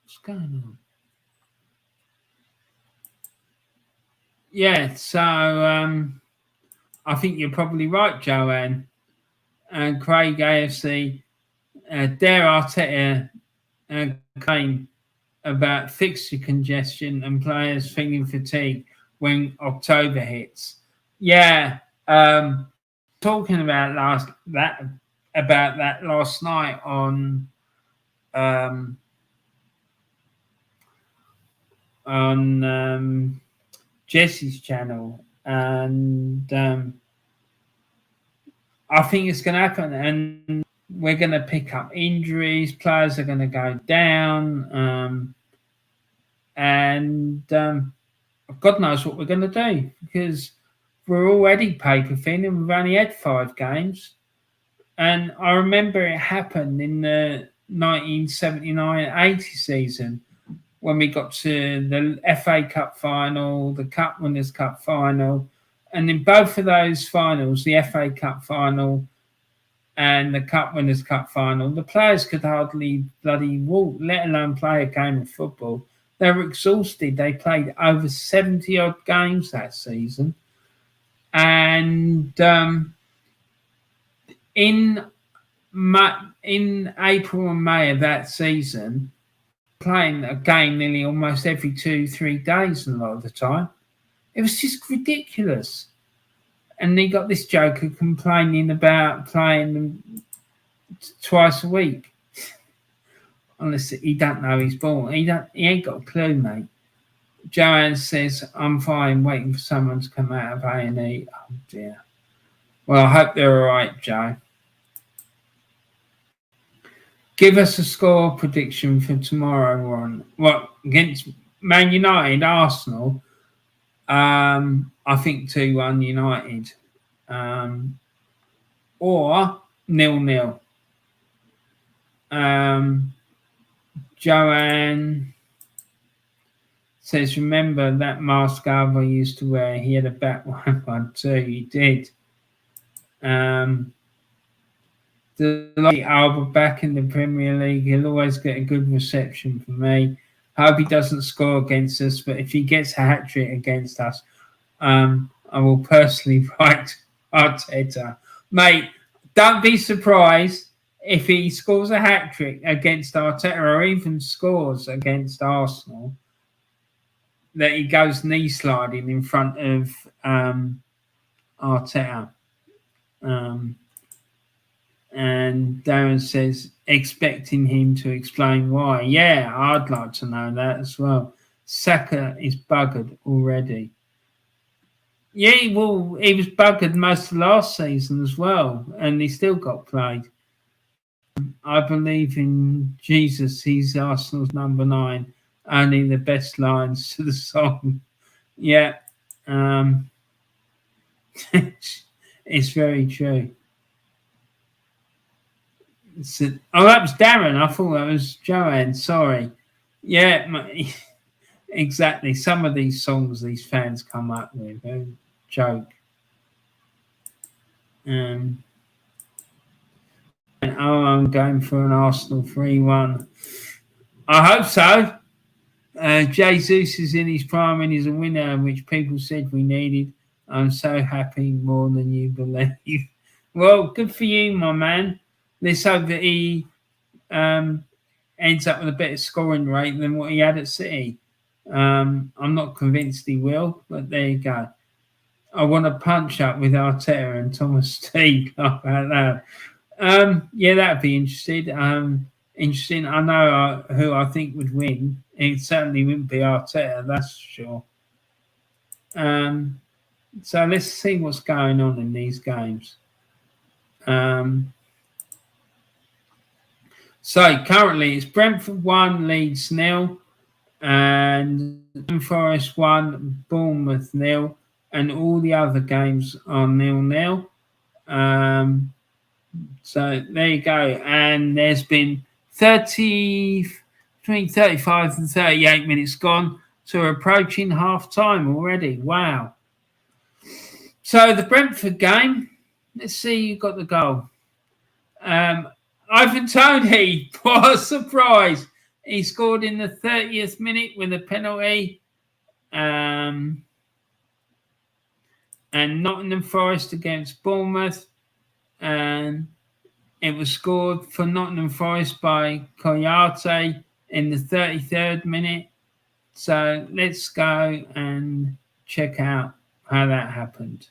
what's going on? Yeah, so I think you're probably right, Joanne. And Craig AFC, dare Arteta claim about fixture congestion and players feeling fatigue when October hits. Yeah, talking about that last night on Jesse's channel, and I think it's going to happen, and we're going to pick up injuries. Players are going to go down, and God knows what we're going to do, because we're already paper thin and we've only had 5 games. And I remember it happened in the 1979-80 season when we got to the FA Cup final, the Cup Winners' Cup final. And in both of those finals, the FA Cup final and the Cup Winners' Cup final, the players could hardly bloody walk, let alone play a game of football. They were exhausted. They played over 70-odd games that season. And in April and May of that season, playing a game nearly almost every 2-3 days a lot of the time. It was just ridiculous. And he got this joker complaining about playing them twice a week. Honestly, he don't know he's born. He ain't got a clue, mate. Joanne says, I'm fine, waiting for someone to come out of A&E. Oh, dear. Well, I hope they're all right, Joe. Give us a score prediction for tomorrow, Warren. What, against Man United, Arsenal? I think 2-1 United. Or 0-0. Joanne says, remember that mask Alva used to wear? He had a back one too. He did. The Alva back in the Premier League. He'll always get a good reception from me. Hope he doesn't score against us, but if he gets a hat-trick against us, I will personally write Arteta. Mate, don't be surprised if he scores a hat-trick against Arteta or even scores against Arsenal, that he goes knee sliding in front of Arteta. And Darren says, expecting him to explain why. Yeah, I'd like to know that as well. Saka is buggered already. Yeah, he was buggered most of last season as well, and he still got played. I believe in Jesus. He's Arsenal's number 9. Only the best lines to the song. Yeah. It's very true. Oh, that was Darren. I thought that was Joanne. Sorry. Yeah, exactly. Some of these songs these fans come up with, a joke. I'm going for an Arsenal 3-1. I hope so. Jesus is in his prime and he's a winner, which people said we needed. I'm so happy, more than you believe. Well, good for you, my man. Let's hope that he ends up with a better scoring rate than what he had at City. I'm not convinced he will, but there you go. I want to punch up with Arteta and Thomas Teague. How about that? Yeah, that'd be interesting. Interesting. I know who I think would win. It certainly wouldn't be Arteta, that's for sure. So let's see what's going on in these games. So currently it's Brentford 1, Leeds 0, and Forest 1, Bournemouth 0, and all the other games are 0-0. So there you go. And there's been between 35 and 38 minutes gone. So we're approaching half time already. Wow. So the Brentford game, let's see who got the goal. Ivan Toney, what a surprise. He scored in the 30th minute with a penalty. And Nottingham Forest against Bournemouth. And it was scored for Nottingham Forest by Koyate in the 33rd minute. So let's go and check out how that happened.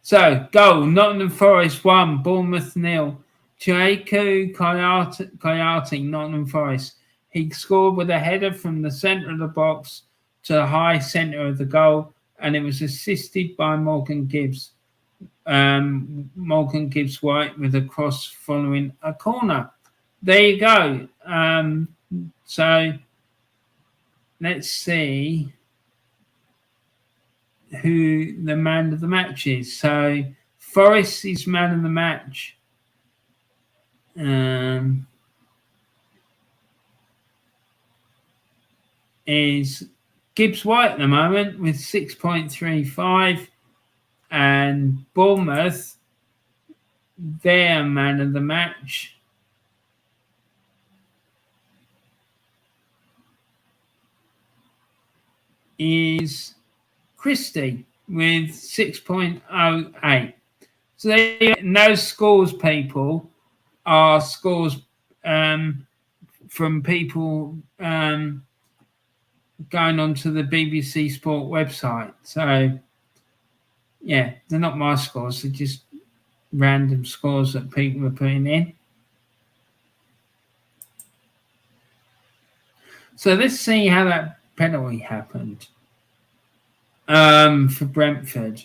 So, goal, Nottingham Forest 1, Bournemouth 0. Chieko Koyate, Nottingham Forest. He scored with a header from the centre of the box to the high centre of the goal, and it was assisted by Morgan Gibbs. Morgan Gibbs White with a cross following a corner. There you go. So let's see who the man of the match is. So Forest is man of the match. Is Gibbs White at the moment with 6.35, and Bournemouth, their man of the match is Christie with 6.08. So those scores, people, are scores from people going onto the BBC Sport website. So, yeah, they're not my scores. They're just random scores that people are putting in. So let's see how that penalty happened for Brentford.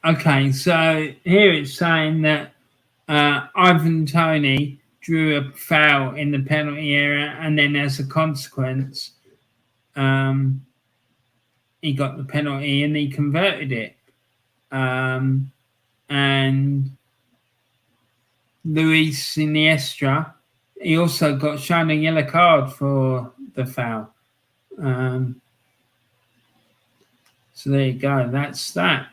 Okay, so here it's saying that Ivan Toney drew a foul in the penalty area, and then as a consequence, he got the penalty and he converted it. And Luis Iniestra, he also got shown a yellow card for the foul. So there you go. That's that.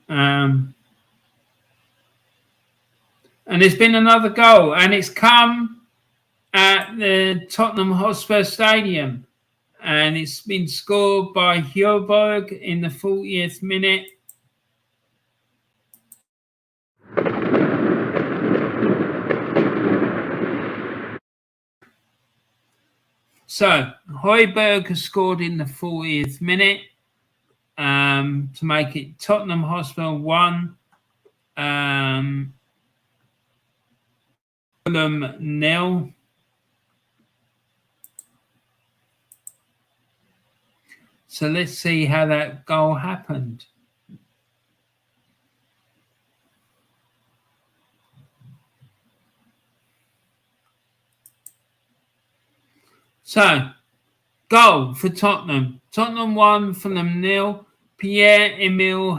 And there's been another goal, and it's come at the Tottenham Hotspur Stadium, and it's been scored by Hjoberg in the 40th minute. So Hjoberg has scored in the 40th minute to make it Tottenham Hotspur 1, Fulham 0. So let's see how that goal happened. So, goal for Tottenham. Tottenham 1, Fulham 0. Pierre-Emile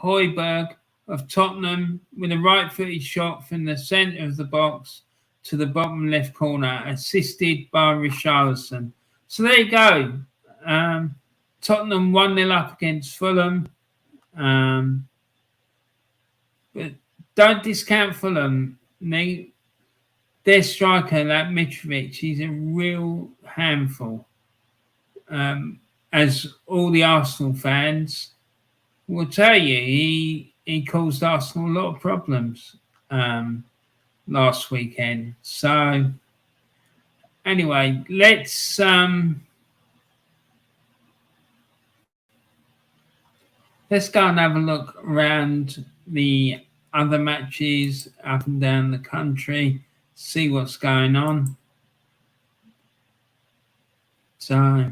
Højbjerg of Tottenham with a right-footed shot from the centre of the box to the bottom left corner, assisted by Richarlison. So there you go. Tottenham 1-0 up against Fulham. But don't discount Fulham. Their striker, that Mitrovic, he's a real handful. As all the Arsenal fans will tell you, he caused Arsenal a lot of problems last weekend. So anyway, let's go and have a look around the other matches up and down the country, see what's going on. So,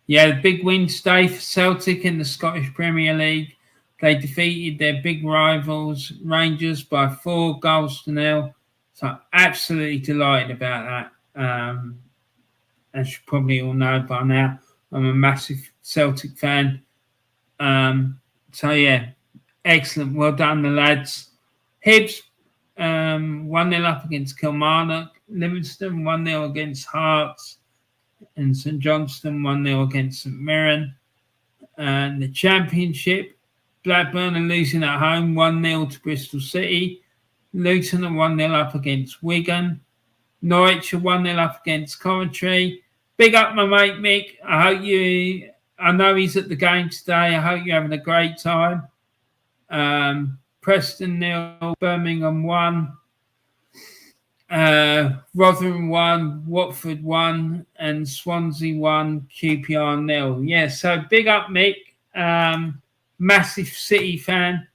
yeah, the big win today for Celtic in the Scottish Premier League. They defeated their big rivals, Rangers, by 4-0. So, absolutely delighted about that. As you probably all know by now, I'm a massive Celtic fan. So, yeah, excellent. Well done, the lads. Hibs 1-0 up against Kilmarnock. Livingston 1-0 against Hearts. And St Johnstone 1-0 against St Mirren. And the Championship, Blackburn are losing at home 1-0 to Bristol City. Luton are 1-0 up against Wigan. Norwich are 1-0 up against Coventry. Big up my mate Mick. I know he's at the game today. I hope you're having a great time. Preston 0, Birmingham 1. Rotherham 1, Watford 1, and Swansea 1, QPR 0. Yeah, so big up, Mick. Massive City fan,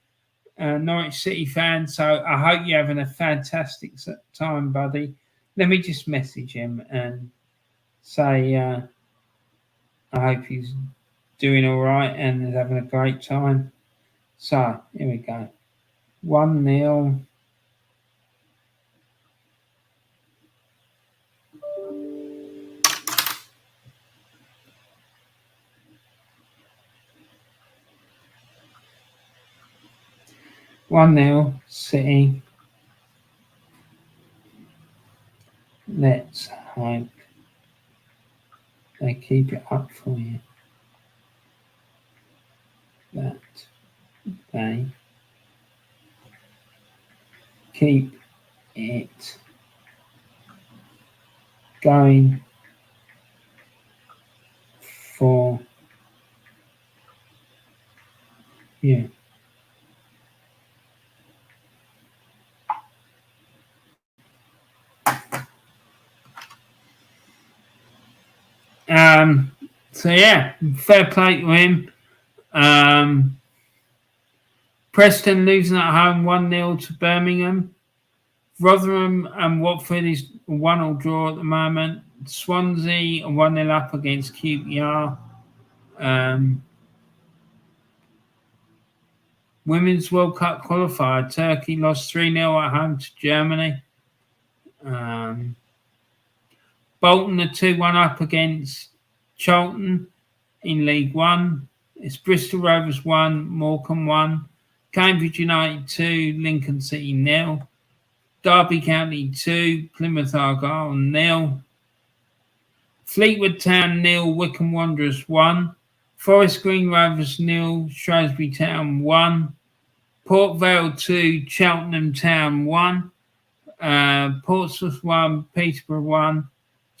Norwich City fan. So I hope you're having a fantastic time, buddy. Let me just message him and say I hope he's doing all right and is having a great time. So here we go. 1-0. City. Let's hope they keep it up for you. That they keep it going for you. So yeah, fair play to him. Preston losing at home 1-0 to Birmingham. Rotherham and Watford is a 1-1 draw at the moment. Swansea are 1-0 up against QPR. Women's World Cup qualifier, Turkey lost 3-0 at home to Germany. Bolton are 2-1 up against Charlton in League One. It's Bristol Rovers 1, Morecambe 1. Cambridge United 2, Lincoln City 0. Derby County 2, Plymouth Argyle 0. Fleetwood Town 0, Wycombe Wanderers 1. Forest Green Rovers 0, Shrewsbury Town 1. Port Vale 2, Cheltenham Town 1. Portsmouth 1, Peterborough 1.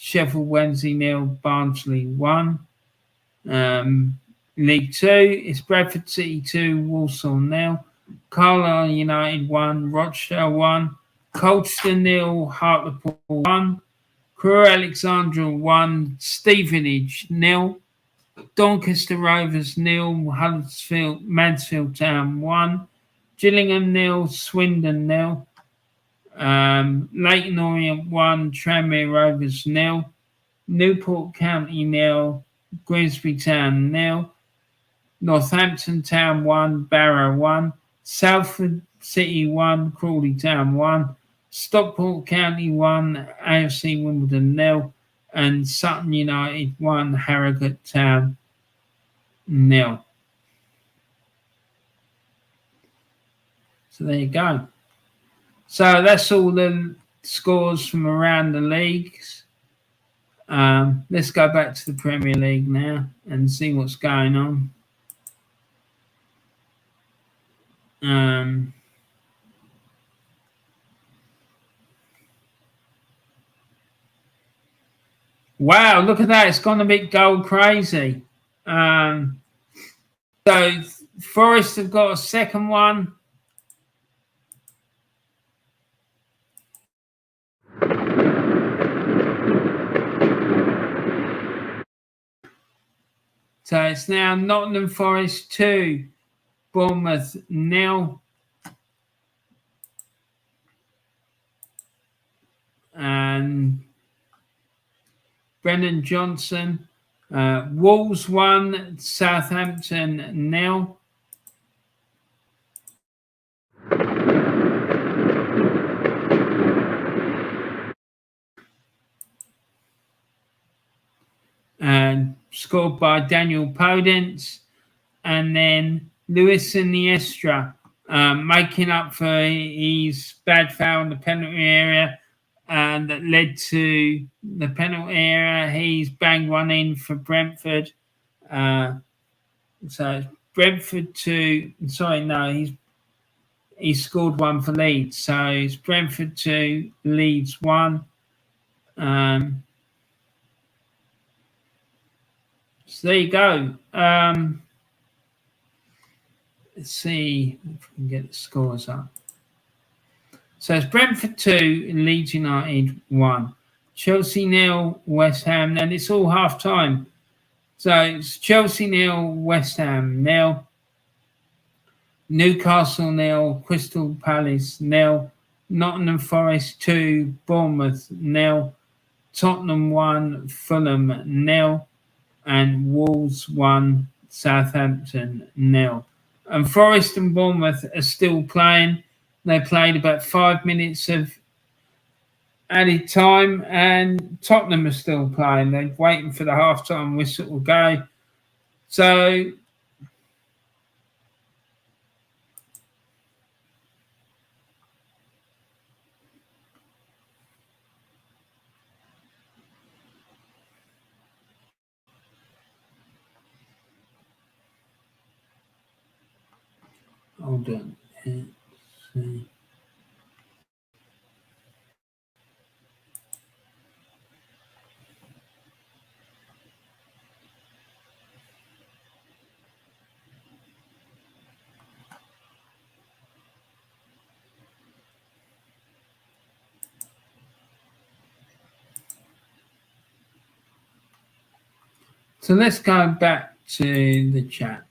Sheffield Wednesday 0, Barnsley 1. League 2, it's Bradford City 2, Walsall 0. Carlisle United 1, Rochdale 1. Colchester 0, Hartlepool 1. Crewe Alexandra 1, Stevenage 0. Doncaster Rovers 0, Mansfield Town 1. Gillingham 0, Swindon 0. Leyton Orient 1, Tranmere Rovers 0. Newport County 0, Grimsby Town 0, Northampton Town 1, Barrow 1, Salford City 1, Crawley Town 1, Stockport County 1, AFC Wimbledon 0, and Sutton United 1, Harrogate Town 0. So there you go. So that's all the scores from around the leagues. Let's go back to the Premier League now and see what's going on. Wow, look at that. It's gone a bit goal crazy. So Forest have got a second one. So it's now Nottingham Forest 2, Bournemouth 0. And Brendan Johnson, Wolves 1, Southampton 0. And scored by Daniel Podence, and then Luis Iniestra making up for his bad foul in the penalty area, and that led to the penalty area. He's banged one in for Brentford. So it's Brentford 2. Sorry, no, he scored one for Leeds. So it's Brentford 2, Leeds 1. So there you go. Let's see if we can get the scores up. So it's Brentford 2 and Leeds United 1. Chelsea 0, West Ham, and it's all half time. So it's Chelsea 0, West Ham 0. Newcastle 0, Crystal Palace 0. Nottingham Forest 2, Bournemouth 0. Tottenham 1, Fulham 0. And Wolves 1, Southampton 0. And Forest and Bournemouth are still playing. They played about 5 minutes of added time, and Tottenham are still playing. They're waiting for the half-time whistle to go. So hold on. Let's see. So let's go back to the chat.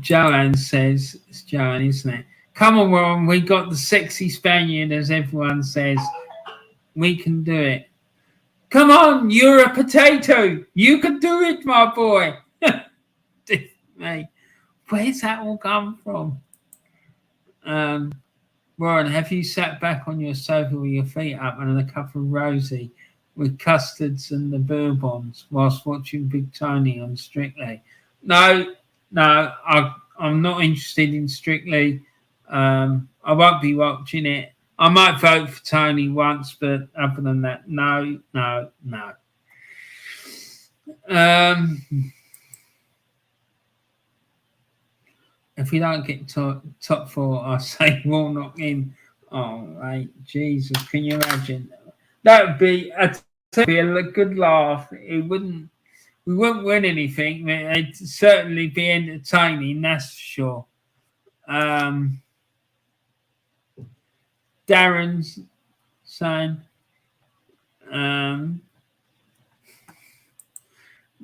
Joanne says, it's Joanne, isn't it? Come on, Warren, we got the sexy Spaniard, as everyone says. We can do it. Come on, you're a potato. You can do it, my boy. Mate, where's that all come from? Warren, have you sat back on your sofa with your feet up and a cup of rosé with custards and the bourbons whilst watching Big Tony on Strictly? No, I'm not interested in Strictly. I won't be watching it. I might vote for Tony once, but other than that, no. If we don't get top 4, I say Warnock in. Oh, mate, Jesus, can you imagine? That would be a good laugh. We wouldn't win anything, but it'd certainly be entertaining, that's for sure. Darren's saying,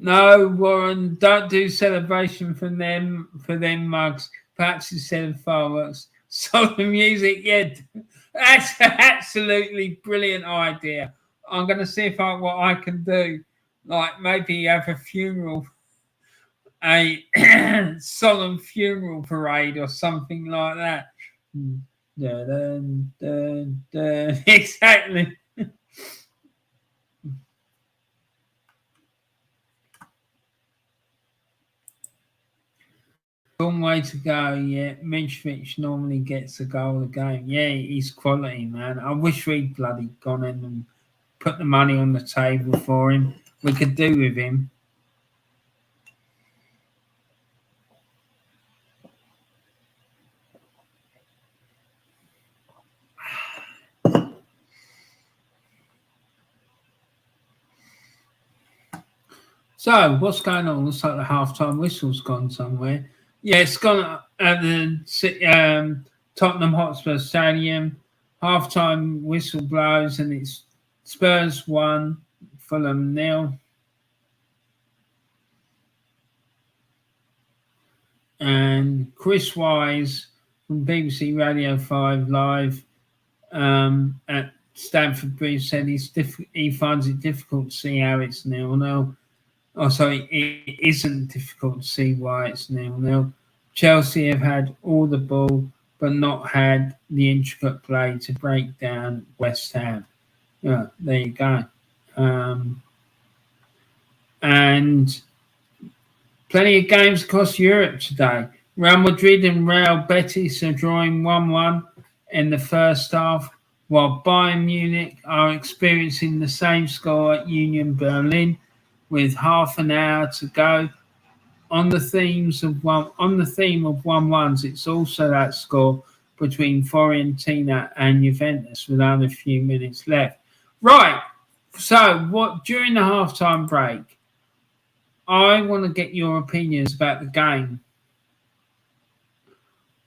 No, Warren, don't do celebration for them mugs. Perhaps instead of fireworks. Solemn music, yeah. That's an absolutely brilliant idea. I'm gonna see if what I can do. Like maybe have a funeral, a solemn funeral parade or something like that. Dun, dun, dun. Exactly. Long way to go, yeah. Mitrovic normally gets a goal a game. Yeah, he's quality, man. I wish we'd bloody gone in and put the money on the table for him. We could do with him. So, what's going on? Looks like the half-time whistle's gone somewhere. Yeah, it's gone at the Tottenham Hotspur Stadium. Half-time whistle blows and it's Spurs 1, Fulham 0. And Chris Wise from BBC Radio 5 Live at Stamford Bridge said he finds it difficult to see how it's 0-0. Oh, sorry, it isn't difficult to see why it's 0-0. Chelsea have had all the ball, but not had the intricate play to break down West Ham. Yeah, there you go. And plenty of games across Europe today. Real Madrid and Real Betis are drawing 1-1 in the first half, while Bayern Munich are experiencing the same score at Union Berlin with half an hour to go. On the theme of 1-1s, it's also that score between Fiorentina and Juventus with only a few minutes left. Right. So, what during the halftime break, I want to get your opinions about the game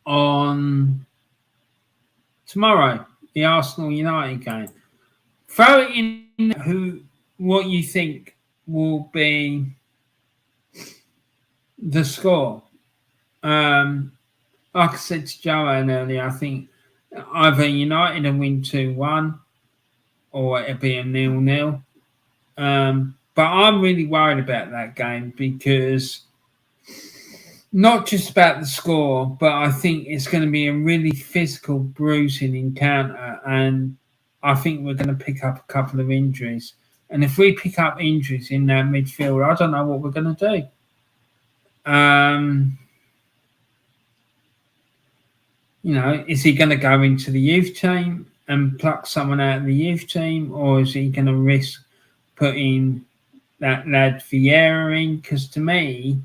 on tomorrow, the Arsenal United game. Throw it in what you think will be the score. Like I said to Joanne earlier, I think either United will win 2-1 or it'll be a 0-0. But I'm really worried about that game because not just about the score, but I think it's going to be a really physical, bruising encounter. And I think we're going to pick up a couple of injuries. And if we pick up injuries in that midfield, I don't know what we're going to do. Is he going to go into the youth team and pluck someone out of the youth team, or is he going to risk putting that lad Vieira in? Because to me,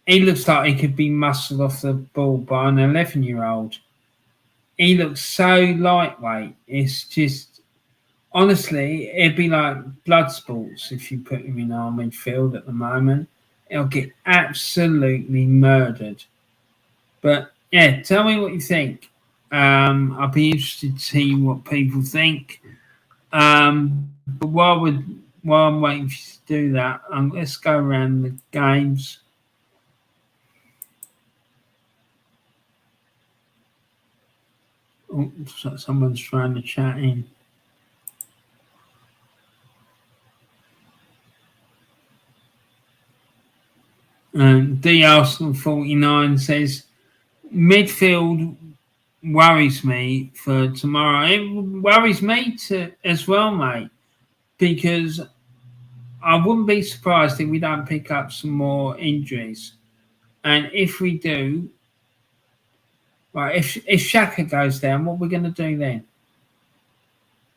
he looks like he could be muscled off the ball by an 11-year-old. He looks so lightweight. It's just, honestly, it'd be like blood sports if you put him in our midfield at the moment. He'll get absolutely murdered. But yeah, tell me what you think. I'll be interested to see what people think. But while I'm waiting for you to do that, let's go around the games. Oh, someone's trying to chat in. D Arsenal 49 says midfield worries me for tomorrow. It worries me as well, mate, because I wouldn't be surprised if we don't pick up some more injuries. And if we do, right, if Xhaka goes down, what are we going to do then?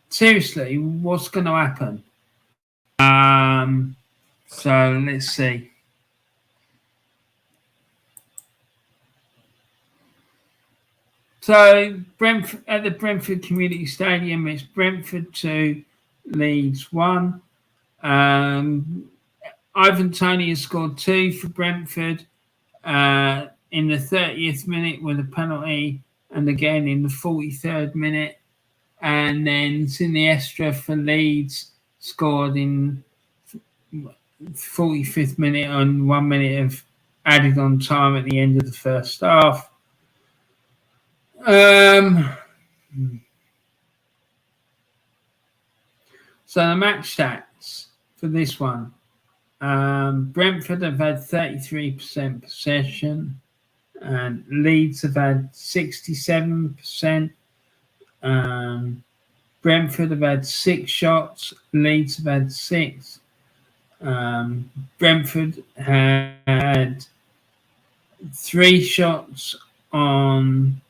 Seriously, what's going to happen? So let's see. So Brentford at the Brentford Community Stadium, it's Brentford 2, Leeds 1. Ivan Toney has scored 2 for Brentford in the 30th minute with a penalty, and again in the 43rd minute. and then Siniestra for Leeds scored in 45th minute on 1 minute of added on time at the end of the first half. So the match stats for this one. Brentford have had 33% possession, and Leeds have had 67%. Brentford have had 6 shots, Leeds have had 6. Brentford had 3 shots on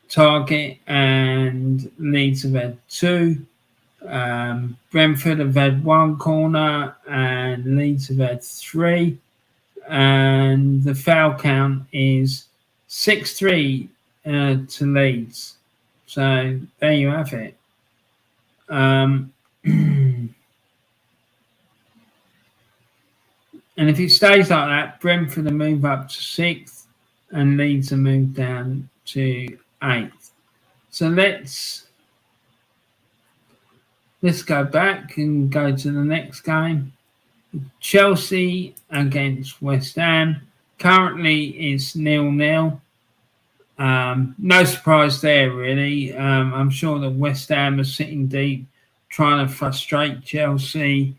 target, and Leeds have had 2. Brentford have had 1 corner and Leeds have had 3, and the foul count is 6-3 to Leeds. So there you have it. And if it stays like that, Brentford will move up to 6th and Leeds will move down to 8th. So let's go back and go to the next game. Chelsea against West Ham. Currently it's 0-0. No surprise there, really. I'm sure that West Ham are sitting deep, trying to frustrate Chelsea.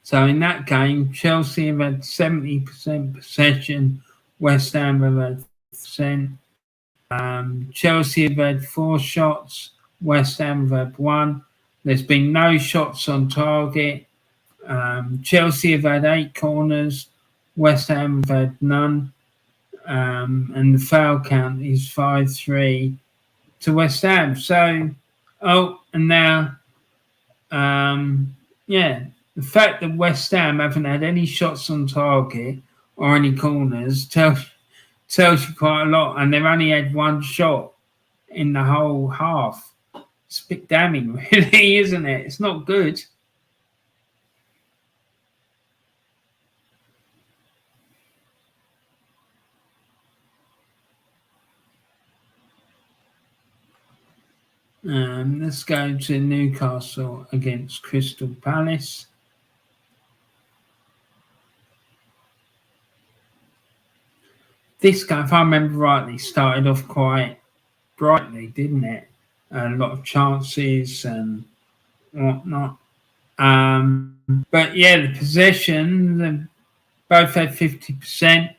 So in that game, Chelsea have had 70% possession. West Ham have had 10%. Chelsea have had 4 shots. West Ham have had 1. There's been no shots on target. Chelsea have had 8 corners. West Ham have had none. And the foul count is 5-3 to West Ham. So, and now, the fact that West Ham haven't had any shots on target or any corners tells you quite a lot, and they've only had 1 shot in the whole half. It's a bit damning, really, isn't it? It's not good. Let's go to Newcastle against Crystal Palace. This game, if I remember rightly, started off quite brightly, didn't it? A lot of chances and whatnot. But yeah, the possession, they both had 50%.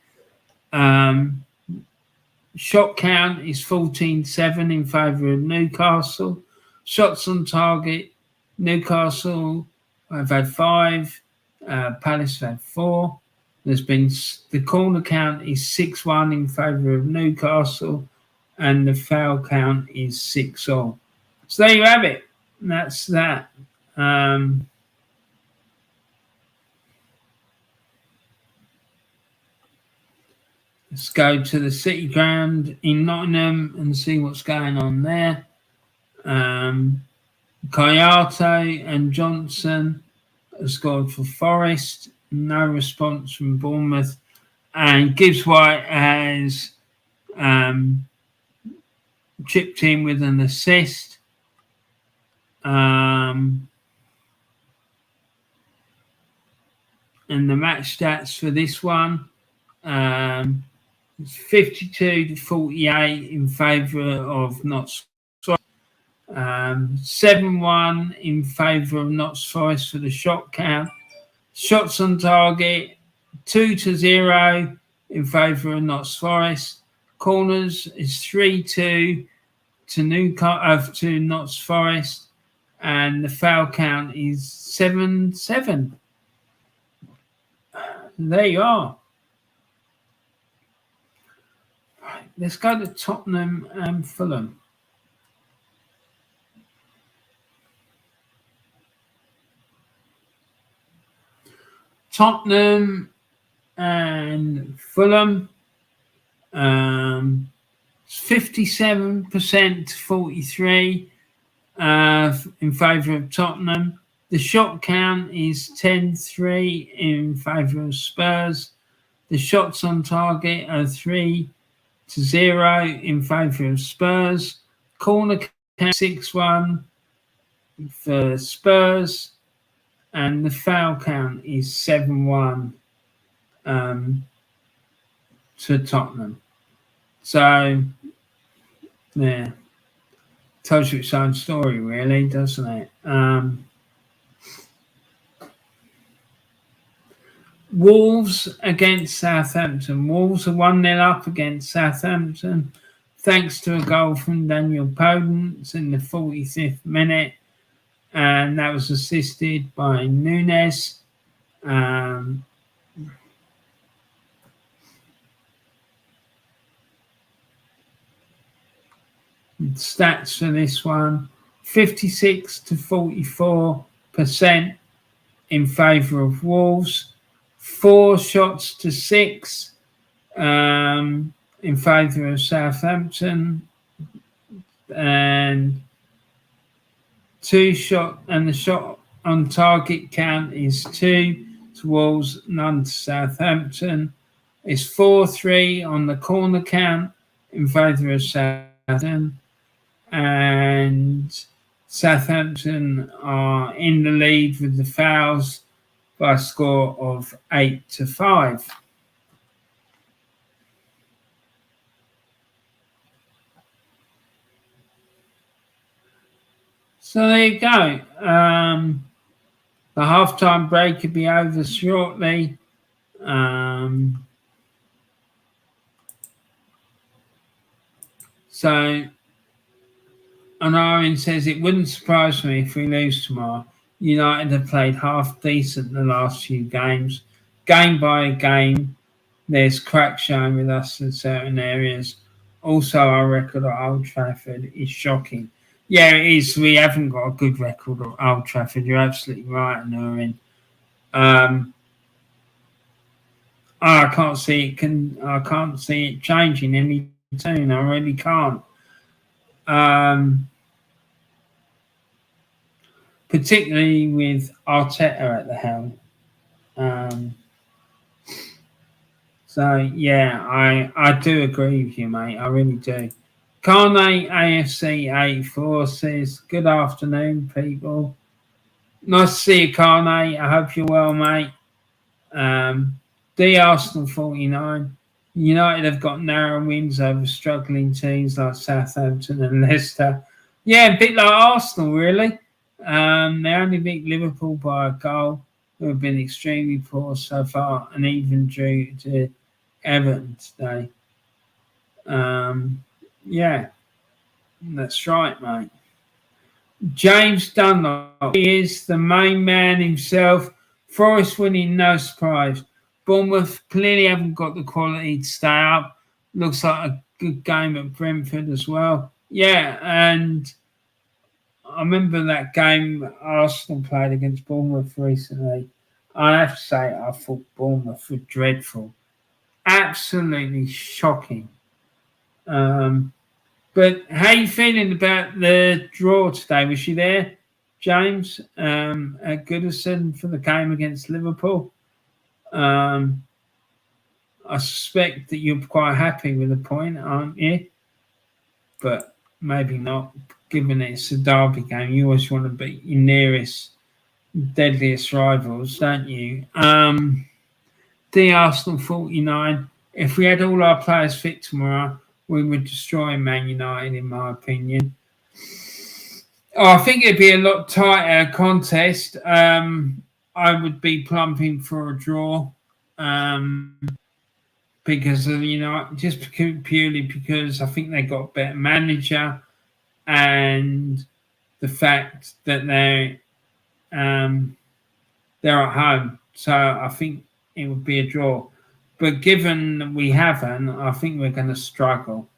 Shot count is 14-7 in favour of Newcastle. Shots on target, Newcastle have had 5, Palace have had 4. There's been the corner count is 6-1 in favour of Newcastle, and the foul count is 6-all. So there you have it. And that's that. Let's go to the City Ground in Nottingham and see what's going on there. Kayate and Johnson have scored for Forest. No response from Bournemouth. And Gibbs White has chipped in with an assist. And the match stats for this one, it's 52-48 in favour of Notts Forest. 7-1 in favour of Notts Forest for the shot count. Shots on target, 2-0 in favour of Notts Forest. Corners is 3-2 to Notts Forest, and the foul count is 7-7. There you are. Right, let's go to Tottenham and Fulham. Tottenham and Fulham, 57% to 43 in favour of Tottenham. The shot count is 10-3 in favour of Spurs. The shots on target are 3-0 in favour of Spurs. Corner count 6-1 for Spurs. And the foul count is 7-1 to Tottenham. So, yeah, tells you its own story, really, doesn't it? Wolves against Southampton. Wolves are 1-0 up against Southampton, thanks to a goal from Daniel Podence in the 45th minute, and that was assisted by Nunes. Stats for this one: 56 to 44% in favour of Wolves, 4 shots to 6 in favour of Southampton, and the shot on target count is 2 to Wolves, none to Southampton. It's 4-3 on the corner count in favour of Southampton, and Southampton are in the lead with the fouls by a score of 8-5. So there you go. The halftime break could be over shortly. So, Anarin says, it wouldn't surprise me if we lose tomorrow. United have played half decent the last few games. Game by game, there's cracks showing with us in certain areas. Also, our record at Old Trafford is shocking. Yeah, it is. We haven't got a good record at Old Trafford. You're absolutely right, Anarin. I can't see it changing any soon. I really can't. Particularly with Arteta at the helm. So yeah, I do agree with you, mate. I really do. Carne AFC 84 says, good afternoon, people. Nice to see you, Carne. I hope you're well, mate. The Arsenal 49. United have got narrow wins over struggling teams like Southampton and Leicester. Yeah, a bit like Arsenal, really. They only beat Liverpool by a goal, who have been extremely poor so far, and even drew to Everton today. Yeah, that's right, mate. James Dunlop, he is the main man himself. Forest winning, no surprise. Bournemouth clearly haven't got the quality to stay up. Looks like a good game at Brentford as well. Yeah, and I remember that game Arsenal played against Bournemouth recently. I have to say, I thought Bournemouth were dreadful. Absolutely shocking. But how are you feeling about the draw today? Was you there, James, at Goodison for the game against Liverpool? I suspect that you're quite happy with the point, aren't you? But maybe not, given it's a derby game. You always want to beat your nearest, deadliest rivals, don't you? The Arsenal 49. If we had all our players fit tomorrow, we would destroy Man United, in my opinion. I think it'd be a lot tighter contest. I would be plumping for a draw because of, just purely because I think they got a better manager and the fact that they're at home. So I think it would be a draw. But given that we haven't, I think we're going to struggle.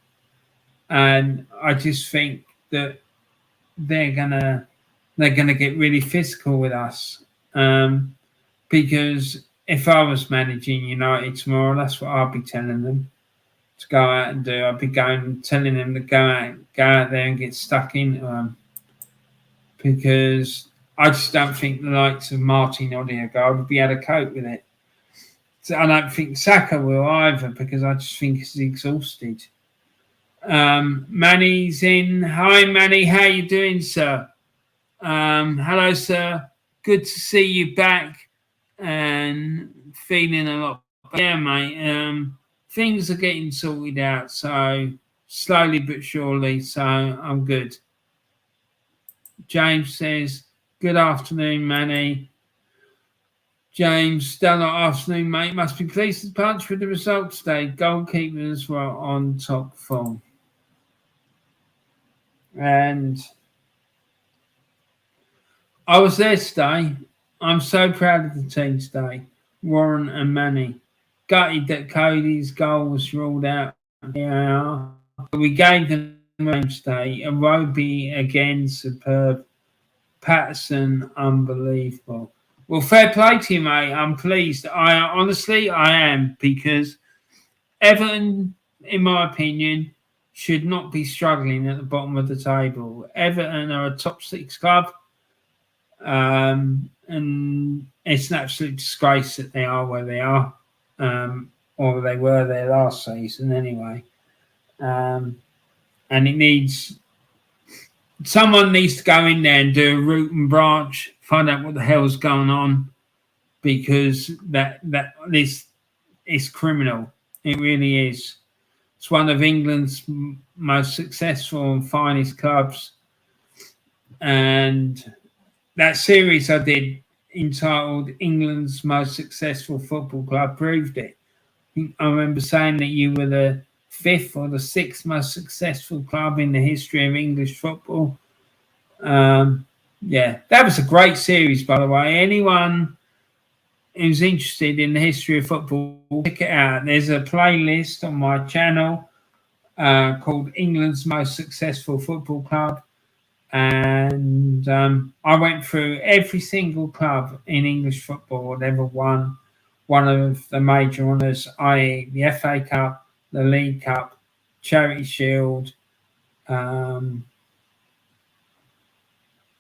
And I just think that they're gonna get really physical with us. Because if I was managing United tomorrow, that's what I'd be telling them to go out and do. I'd be telling them to go out there and get stuck into them. Because I just don't think the likes of Martin Odegaard would be able to cope with it. I don't think Saka will either, because I just think he's exhausted. Manny's in. Hi, Manny. How you doing, sir? Hello, sir. Good to see you back and feeling a lot better. Yeah, mate. Things are getting sorted out, so slowly but surely. So I'm good. James says, good afternoon, Manny. James, still not afternoon, mate. Must be pleased as punch with the result today. Goalkeepers were on top form. And I was there today. I'm so proud of the team today. Warren and Manny. Gutted that Cody's goal was ruled out. Yeah. We gave them a today. And Roby again, superb. Patterson, unbelievable. Well, fair play to you, mate. I'm pleased. Honestly, I am, because Everton, in my opinion, should not be struggling at the bottom of the table. Everton are a top 6 club, and it's an absolute disgrace that they are where they are, or they were there last season anyway. And it needs... Someone needs to go in there and do a root and branch, find out what the hell's going on, because this is criminal. It really is. It's one of England's most successful and finest clubs. And that series I did entitled England's Most Successful Football Club proved it. I remember saying that you were the 5th or the 6th most successful club in the history of English football. Yeah, that was a great series, by the way. Anyone who's interested in the history of football, check it out. There's a playlist on my channel called England's Most Successful Football Club. And I went through every single club in English football that ever won one of the major honours, i.e. the FA Cup, the League Cup, Charity Shield, the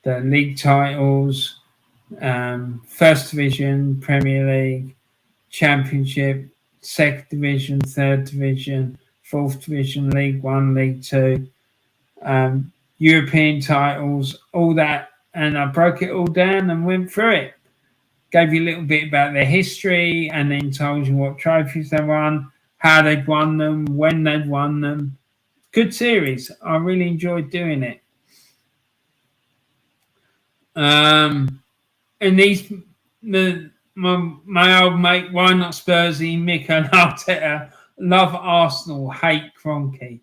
league titles, First Division, Premier League, Championship, Second Division, Third Division, Fourth Division, League One, League Two, European titles, all that. And I broke it all down and went through it. Gave you a little bit about their history, and then told you what trophies they won, how they'd won them, when they'd won them. Good series. I really enjoyed doing it. And my old mate, why not Spursy, Mick and Arteta, love Arsenal, hate Kroenke.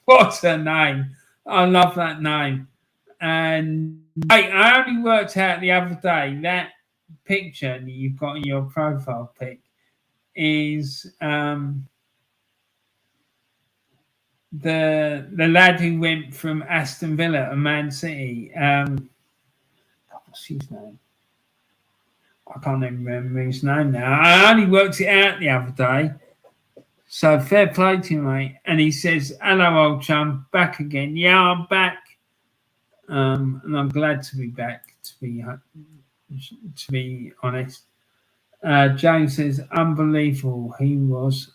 What a name. I love that name. And mate, I only worked out the other day that picture that you've got in your profile pic is the lad who went from Aston Villa to Man City. What's his name? I can't even remember his name now. I only worked it out the other day. So fair play to you, mate. And he says, hello, old chum, back again. Yeah, I'm back. And I'm glad to be back, to be honest. James says, unbelievable he was.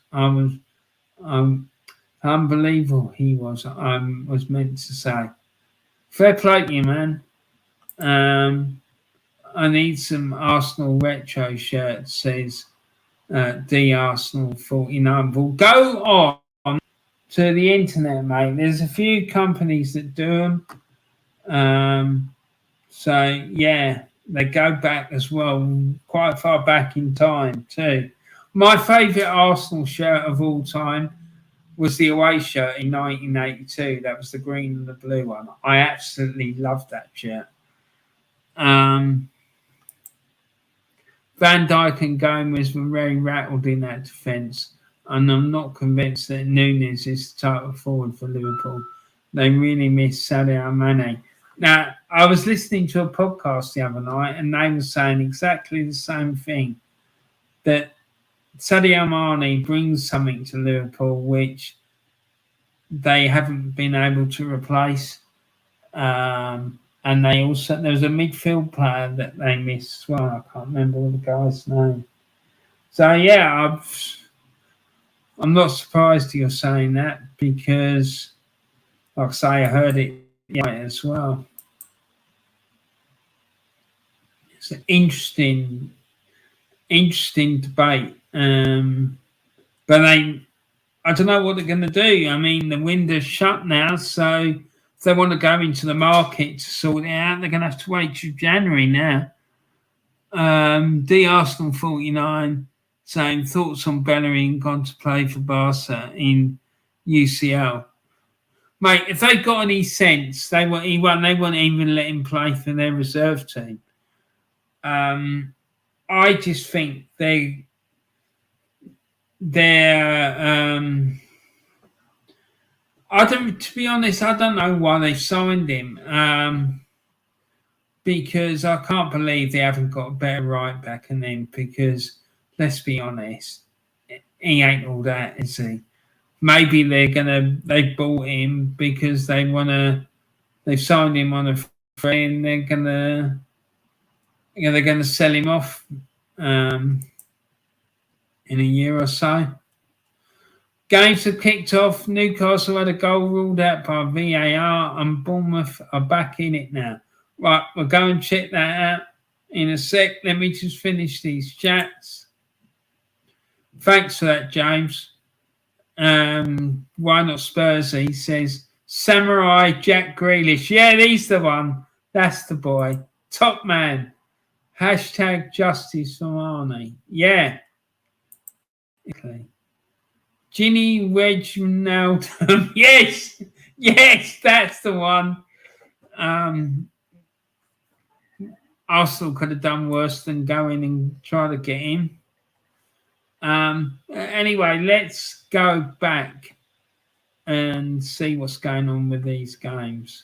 Unbelievable he was. I was meant to say. Fair play to you, man. I need some Arsenal retro shirts, says D Arsenal 49. We'll go on to the internet, mate. There's a few companies that do them. So yeah, they go back as well, quite far back in time too. My favourite Arsenal shirt of all time was the away shirt in 1982. That was the green and the blue one. I absolutely loved that shirt. Van Dijk and Gomez were very rattled in that defence, and I'm not convinced that Núñez is the title forward for Liverpool. They really miss Sadio Mane. Now, I was listening to a podcast the other night, and they were saying exactly the same thing, that Sadio Mane brings something to Liverpool which they haven't been able to replace. And they also, there was a midfield player that they missed as well. I can't remember the guy's name. So yeah, I'm not surprised you're saying that because, like I say, I heard it as well. It's an interesting debate. But I don't know what they're going to do. I mean, the window's shut now, so if they want to go into the market to sort it out, they're going to have to wait till January now. D Arsenal 49 saying thoughts on Bellerin gone to play for Barca in UCL. Mate, if they got any sense, they won't even let him play for their reserve team. I just think they're to be honest, I don't know why they signed him. Because I can't believe they haven't got a better right back than him, because let's be honest, he ain't all that, is he? Maybe they bought him because they've signed him on a free and they're gonna sell him off in a year or so. Games have kicked off. Newcastle had a goal ruled out by VAR and Bournemouth are back in it now. Right, we'll go and check that out in a sec. Let me just finish these chats. Thanks for that, James. Why not Spurs? He says, Samurai Jack Grealish. Yeah, he's the one. That's the boy. Top man. Hashtag justice for Arnie. Yeah. Okay. Ginny Reginald. Yes, that's the one. Arsenal could have done worse than going and try to get him. Anyway, let's go back and see what's going on with these games.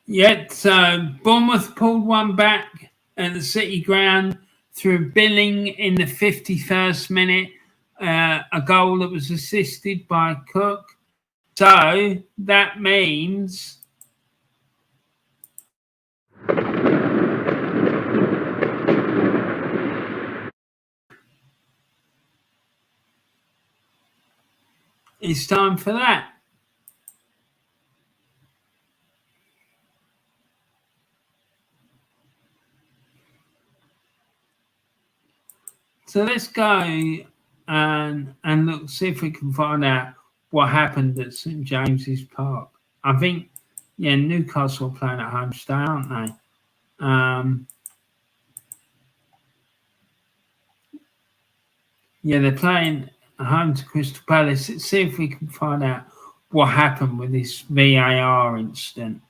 Yet Bournemouth pulled one back at the City Ground through Billing in the 51st minute, a goal that was assisted by Cook. So that means it's time for that. So let's go and look, see if we can find out what happened at St James's Park. I think, Newcastle are playing at home today, aren't they? They're playing at home to Crystal Palace. Let's see if we can find out what happened with this VAR incident.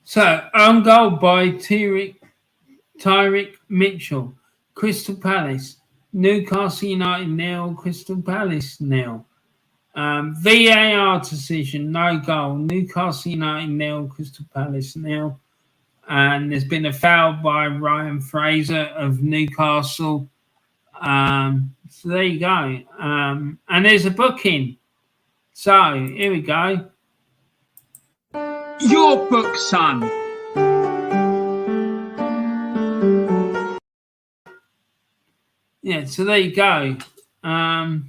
So, own goal by Tyrick Mitchell, Crystal Palace, Newcastle United 0, Crystal Palace 0. VAR decision, no goal, Newcastle United 0, Crystal Palace 0. And there's been a foul by Ryan Fraser of Newcastle. So there you go. And there's a booking. So here we go. Your book, son. Yeah, so there you go. A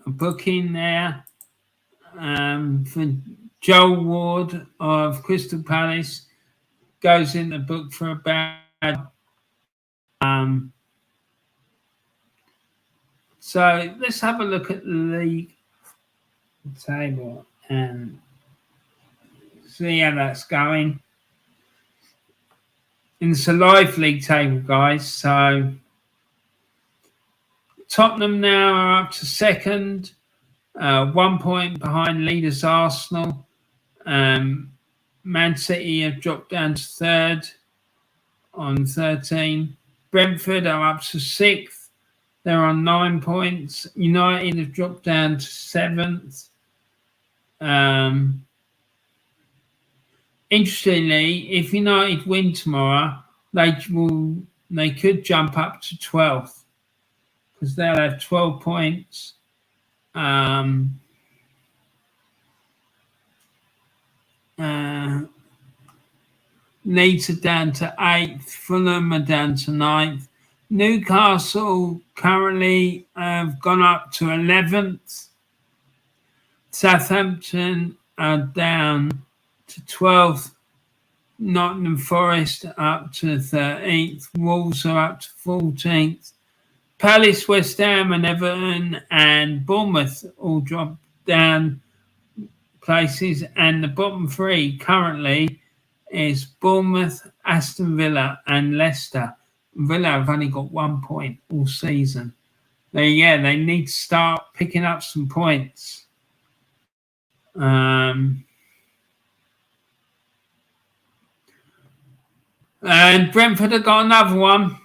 booking there for Joel Ward of Crystal Palace. Goes in the book for about so let's have a look at the league the table and see how that's going. And it's a live league table, guys. So Tottenham now are up to second, 1 point behind leaders Arsenal. Man City have dropped down to third on 13. Brentford are up to sixth. They're on 9 points. United have dropped down to seventh. Interestingly, if United win tomorrow, they could jump up to 12th because they'll have 12 points. Leeds are down to 8th. Fulham are down to 9th. Newcastle currently have gone up to 11th. Southampton are down to 12th. Nottingham Forest up to 13th. Wolves are up to 14th. Palace, West Ham and Everton and Bournemouth all dropped down places. And the bottom three currently is Bournemouth, Aston Villa and Leicester. Villa have only got 1 point all season. They need to start picking up some points. And Brentford have got another one.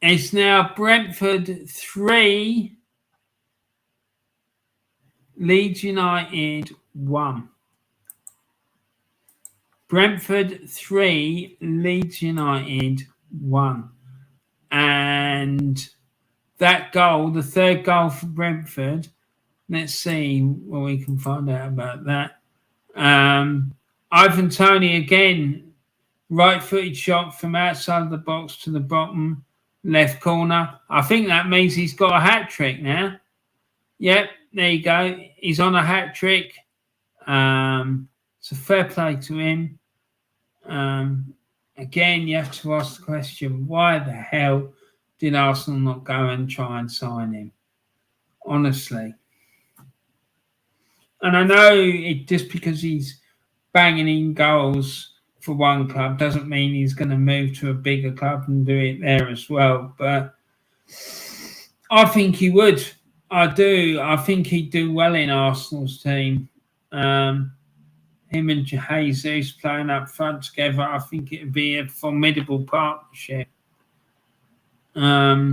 It's now Brentford 3, Leeds United 1. Brentford 3, Leeds United 1. And that goal, the third goal for Brentford, let's see what we can find out about that. Ivan Toney again, right-footed shot from outside the box to the bottom left corner. I think that means he's got a hat-trick now. Yep, there you go. He's on a hat-trick. So fair play to him. Again, you have to ask the question, why the hell did Arsenal not go and try and sign him? Honestly. And I know it just because he's banging in goals for one club doesn't mean he's going to move to a bigger club and do it there as well. But I think he would. I do. I think he'd do well in Arsenal's team. Him and Jesus playing up front together, I think it would be a formidable partnership. So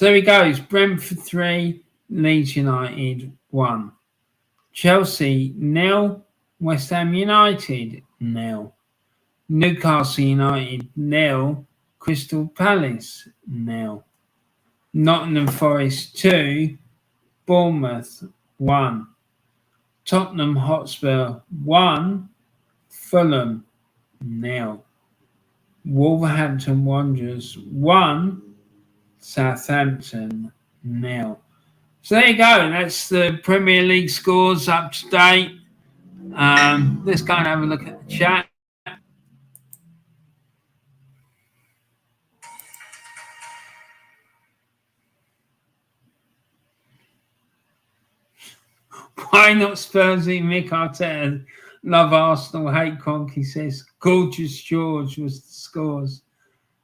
there he goes. Brentford 3, Leeds United 1. Chelsea 0, West Ham United 0. Newcastle United 0, Crystal Palace 0. Nottingham Forest 2, Bournemouth 1. Tottenham Hotspur 1, Fulham 0. Wolverhampton Wanderers 1, Southampton 0. So there you go. That's the Premier League scores up to date. Let's go and have a look at the chat. Why not Spursy? Mick Arteta, love Arsenal, hate Conk, he says. Gorgeous George was the scores.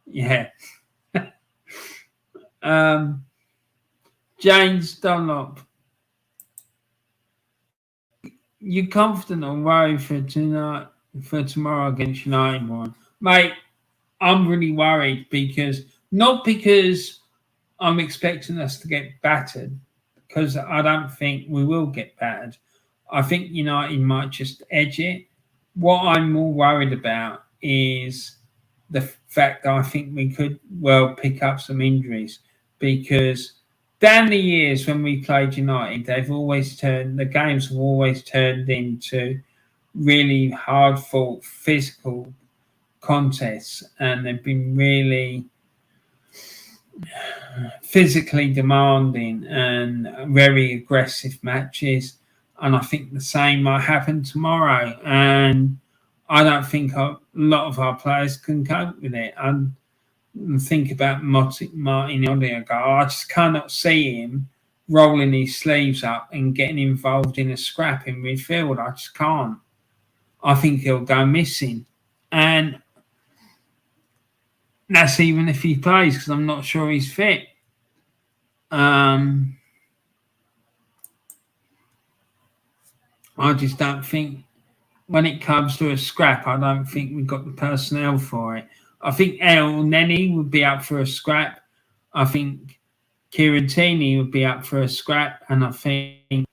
Yeah. James Dunlop. You confident or worried for tomorrow against United, one? Mate, I'm really worried not because I'm expecting us to get battered, because I don't think we will get battered. I think United might just edge it. What I'm more worried about is the fact that I think we could well pick up some injuries, because down the years when we played United, the games have always turned into really hard-fought physical contests, and they've been really physically demanding and very aggressive matches. and I think the same might happen tomorrow. And I don't think a lot of our players can cope with it. And think about Martin Odegaard. I just cannot see him rolling his sleeves up and getting involved in a scrap in midfield. I just can't. I think he'll go missing. And that's even if he plays, because I'm not sure he's fit. I just don't think, when it comes to a scrap, I don't think we've got the personnel for it. I think El Neni would be up for a scrap. I think Kieran Tierney would be up for a scrap. And I think,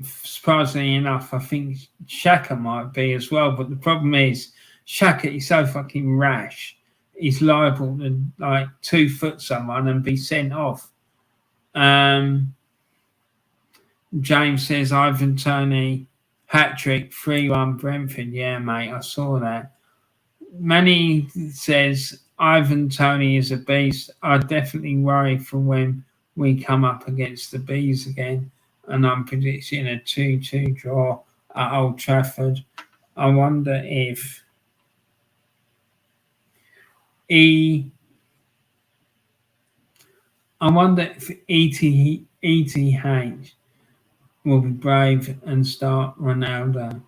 surprisingly enough, I think Xhaka might be as well. But the problem is, Xhaka is so fucking rash. He's liable to like 2 foot someone and be sent off. James says Ivan Toney hat-trick 3-1 Brentford. Yeah, mate, I saw that. Manny says Ivan Toney is a beast. I definitely worry for when we come up against the Bees again. And I'm predicting a 2-2 draw at Old Trafford. I wonder if ETH will be brave and start Ronaldo.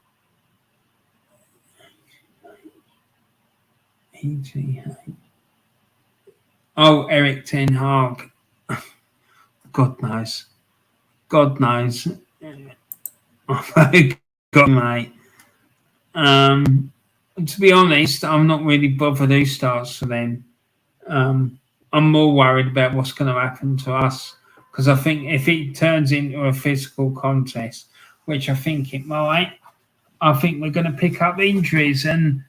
Oh, Eric Ten Hag. God knows. God knows. God, mate. To be honest, I'm not really bothered who starts for them. I'm more worried about what's going to happen to us. Because I think if it turns into a physical contest, which I think it might, I think we're going to pick up injuries. And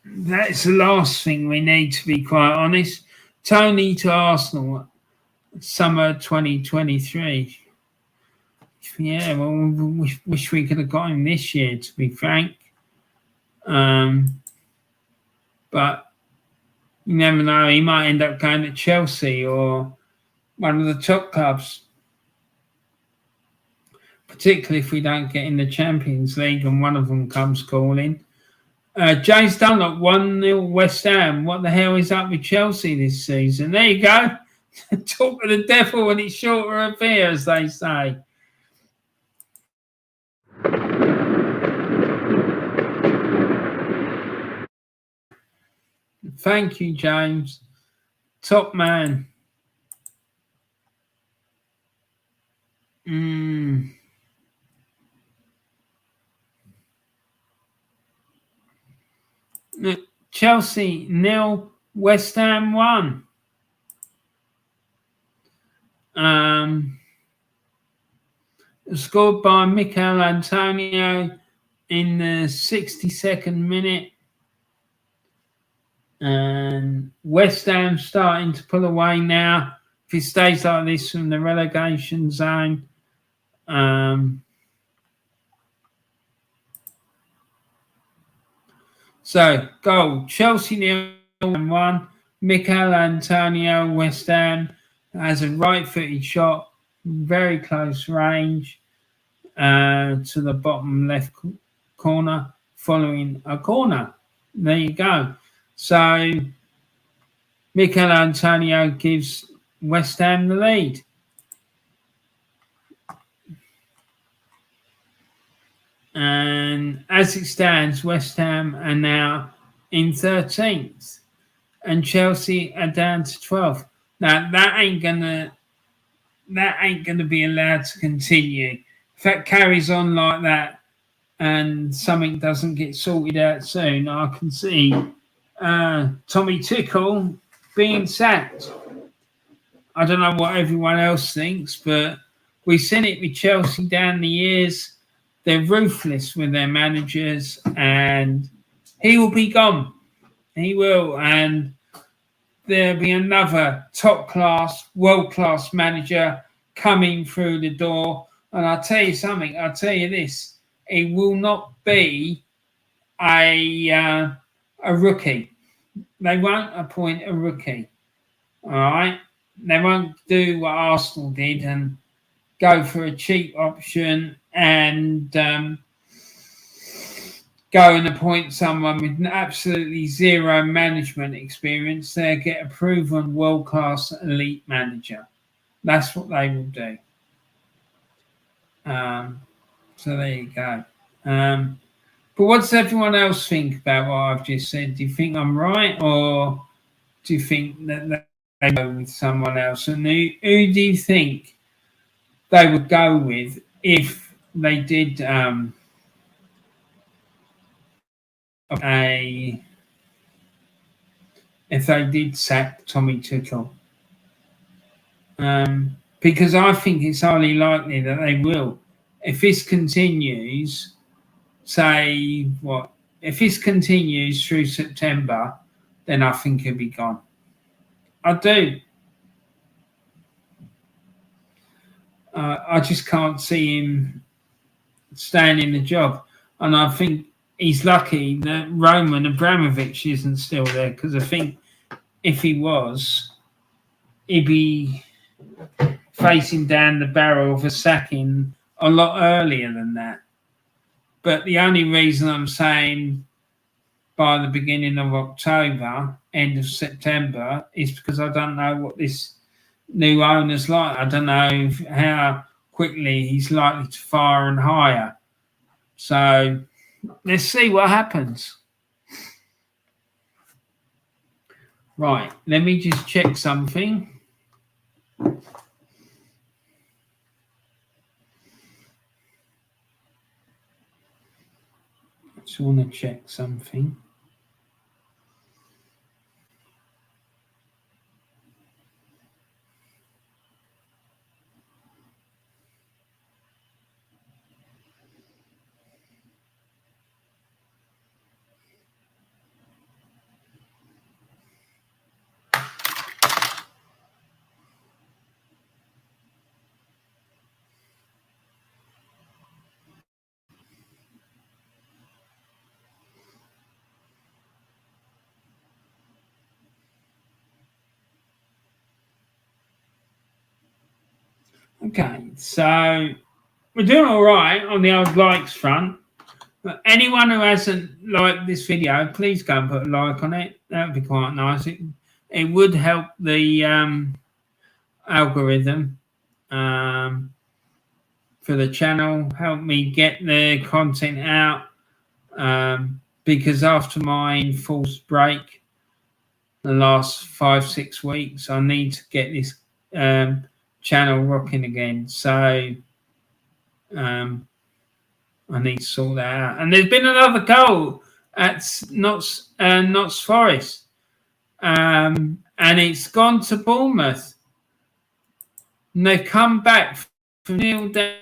that's the last thing we need, to be quite honest. Tony to Arsenal, summer 2023. Yeah, well, we wish we could have got him this year, to be frank. But you never know. He might end up going to Chelsea or one of the top clubs, particularly if we don't get in the Champions League and one of them comes calling. James Dunlop 1-0 West Ham. What the hell is up with Chelsea this season? There you go. Talk of the devil when it's shorter of beer, as they say. Thank you, James. Top man. Chelsea 0, West Ham 1. Scored by Mikel Antonio in the 62nd minute. And West Ham starting to pull away now. If it stays like this from the relegation zone. So, goal. Chelsea 0-1. Mikel Antonio, West Ham, has a right-footed shot. Very close range to the bottom left corner, following a corner. There you go. So, Mikel Antonio gives West Ham the lead. And as it stands, West Ham are now in 13th. And Chelsea are down to 12th. Now, that ain't gonna be allowed to continue. If that carries on like that and something doesn't get sorted out soon, I can see Tommy Tickle being sacked. I don't know what everyone else thinks, but we've seen it with Chelsea down the years. They're ruthless with their managers, and he will be gone. He will, and there'll be another top-class, world-class manager coming through the door. And I'll tell you something, I'll tell you this, it will not be a rookie. They won't appoint a rookie, all right? They won't do what Arsenal did and go for a cheap option and go and appoint someone with absolutely zero management experience, they get a proven world-class elite manager. That's what they will do. So there you go. But what does everyone else think about what I've just said? Do you think I'm right, or do you think that they go with someone else? And who do you think they would go with if they did if they did sack Tommy Tuchel? Because I think it's highly likely that they will. If this continues, if this continues through September, then I think he'll be gone. I do. I just can't see him staying in the job. And I think he's lucky that Roman Abramovich isn't still there, because I think if he was, he'd be facing down the barrel of a sacking a lot earlier than that. But the only reason I'm saying by the beginning of October, end of September, is because I don't know what this new owner's like. I don't know how quickly he's likely to fire and hire. So let's see what happens. Right, let me just check something. Just want to check something. Okay, so we're doing all right on the old likes front. But anyone who hasn't liked this video, please go and put a like on it. That would be quite nice. It would help the algorithm for the channel, help me get the content out, because after my enforced break the last 5-6 weeks, I need to get this channel rocking again. So I need to sort that out. And there's been another goal at Notts Forest, and it's gone to Bournemouth. And they've come back from nil down.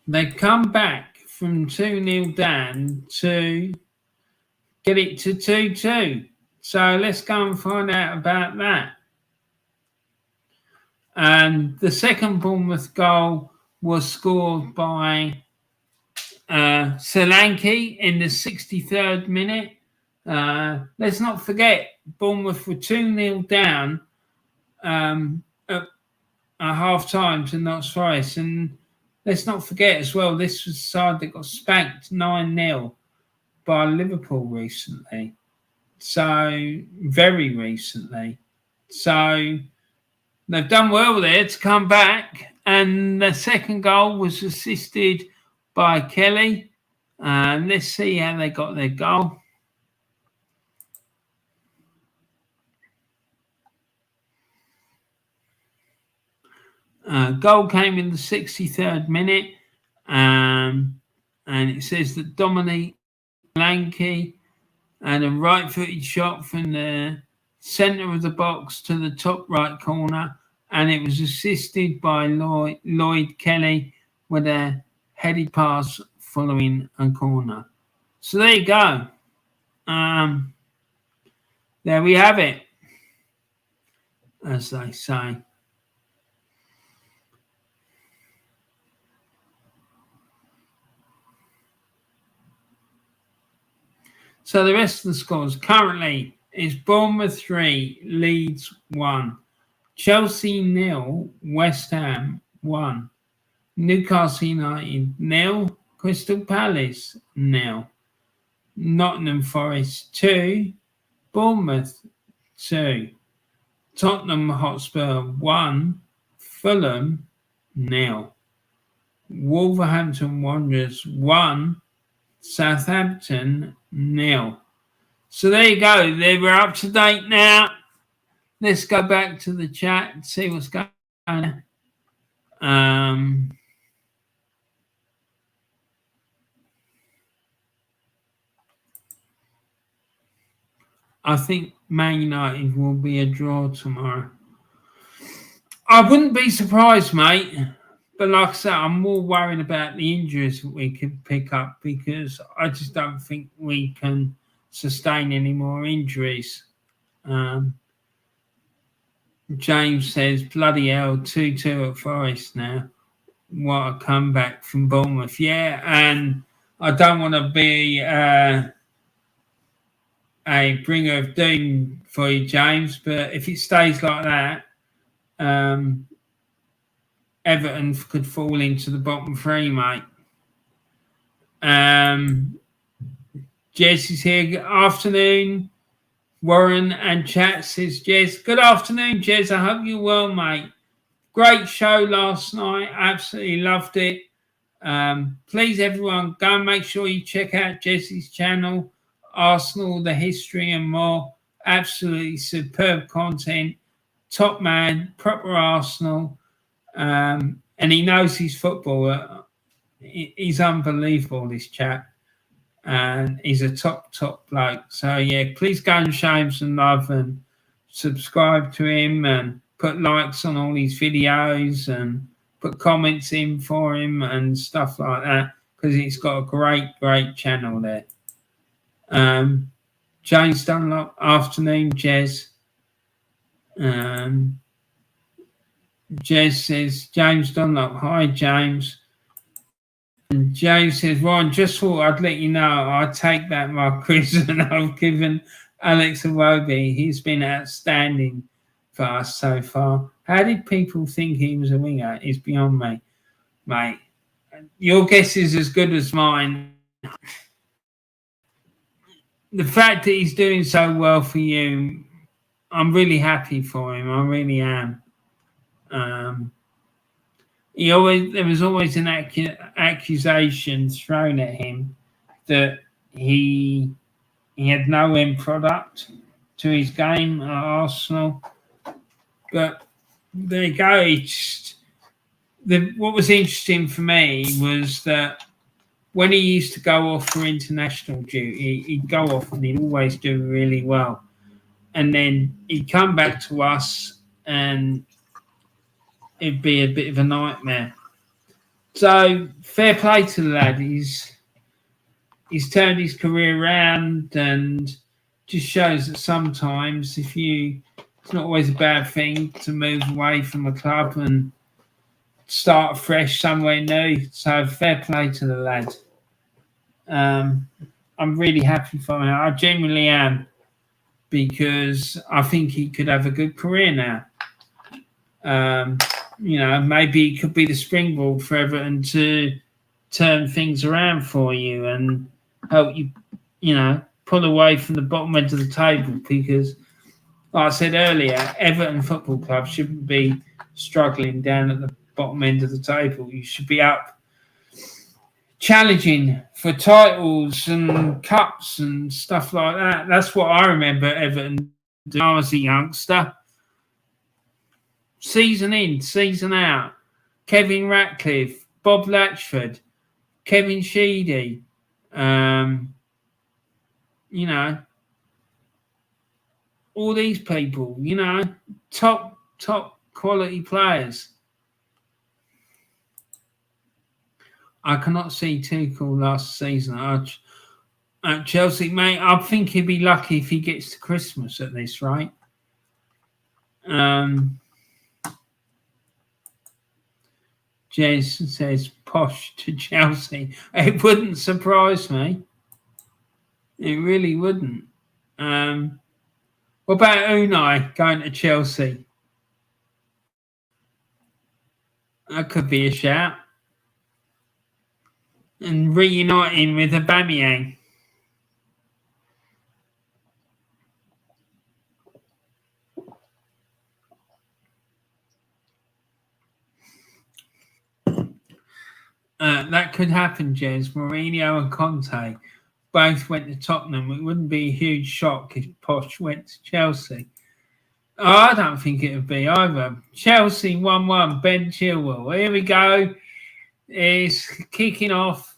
They've come back from 2-0 down to get it to 2-2. So let's go and find out about that. And the second Bournemouth goal was scored by Solanke in the 63rd minute. Let's not forget, Bournemouth were 2-0 down at half-time to Notts Forest. And let's not forget as well, this was the side that got spanked 9-0 by Liverpool recently. So, very recently. So, they've done well there to come back. And the second goal was assisted by Kelly. Let's see how they got their goal. Goal came in the 63rd minute. And it says that Dominic Solanke and a right-footed shot from the centre of the box to the top right corner, and it was assisted by Lloyd Kelly with a headed pass following a corner. So there you go. There we have it, as they say. So the rest of the scores currently is Bournemouth 3, Leeds 1, Chelsea 0, West Ham 1, Newcastle United 0, Crystal Palace 0, Nottingham Forest 2, Bournemouth 2, Tottenham Hotspur 1, Fulham 0, Wolverhampton Wanderers 1, Southampton 0. So there you go. We're up to date now. Let's go back to the chat and see what's going on. I think Man United will be a draw tomorrow. I wouldn't be surprised, mate. But like I said, I'm more worried about the injuries that we could pick up because I just don't think we can sustain any more injuries. James says, bloody hell, 2-2 at Forest now. What a comeback from Bournemouth. Yeah, and I don't want to be a bringer of doom for you, James, but if it stays like that, Everton could fall into the bottom three, mate. Jez is here. Good afternoon. Warren and chat says, Jez. Good afternoon, Jez. I hope you're well, mate. Great show last night. Absolutely loved it. Please, everyone, go and make sure you check out Jez's channel, Arsenal, the history and more. Absolutely superb content. Top man, proper Arsenal. And he knows his football. He's unbelievable, this chap. And he's a top bloke. So, yeah, please go and show him some love and subscribe to him and put likes on all his videos and put comments in for him and stuff like that because he's got a great channel there. James Dunlop, afternoon, Jez. Jez says, James Dunlop, hi, James. And James says, Ron, just thought I'd let you know I take back my quiz and I've given Alex Iwobi. He's been outstanding for us so far. How did people think he was a winger? It's beyond me, mate. Your guess is as good as mine. The fact that he's doing so well for you, I'm really happy for him. I really am. There was always an accusation thrown at him that he had no end product to his game at Arsenal. But there you go. What was interesting for me was that when he used to go off for international duty, he'd go off and he'd always do really well. And then he'd come back to us and it'd be a bit of a nightmare. So fair play to the lad. He's turned his career around and just shows that sometimes it's not always a bad thing to move away from a club and start fresh somewhere new. So fair play to the lad. I'm really happy for him. I genuinely am because I think he could have a good career now. Maybe it could be the springboard for Everton to turn things around for you and help you, pull away from the bottom end of the table because, like I said earlier, Everton Football Club shouldn't be struggling down at the bottom end of the table. You should be up challenging for titles and cups and stuff like that. That's what I remember Everton doing when I was a youngster. Season in, season out. Kevin Ratcliffe, Bob Latchford, Kevin Sheedy, all these people, top quality players. I cannot see Tuchel last season at Chelsea, mate. I think he'd be lucky if he gets to Christmas at this rate. Jez says posh to Chelsea. It wouldn't surprise me. It really wouldn't. What about Unai going to Chelsea? That could be a shout. And reuniting with Aubameyang. That could happen, Jez. Mourinho and Conte both went to Tottenham. It wouldn't be a huge shock if Posh went to Chelsea. Oh, I don't think it would be either. Chelsea 1-1, Ben Chilwell. Here we go. It's kicking off.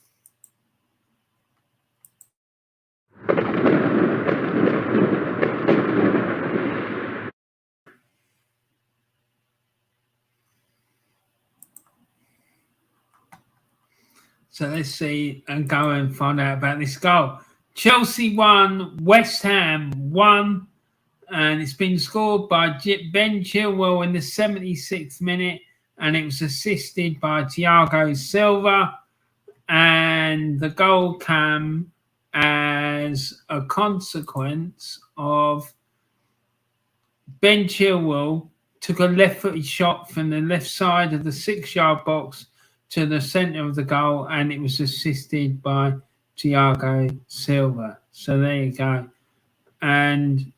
So let's see and go and find out about this goal. Chelsea 1, West Ham 1, and it's been scored by Ben Chilwell in the 76th minute, and it was assisted by Thiago Silva, and the goal came as a consequence of Ben Chilwell took a left-footed shot from the left side of the 6-yard box to the centre of the goal, and it was assisted by Thiago Silva. So there you go. And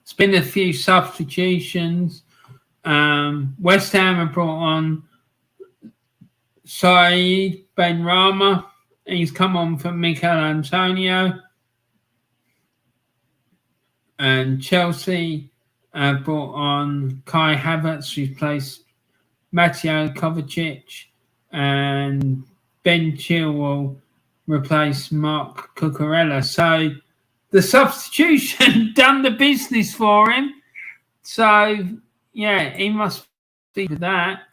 it's been a few substitutions. West Ham have brought on Saeed Benrahma. He's come on for Mikel Antonio. And Chelsea brought on Kai Havertz, who's replaced Mateo Kovacic, and Ben Chilwell replaced Mark Cucurella. So the substitution done the business for him. So, yeah, he must be for that.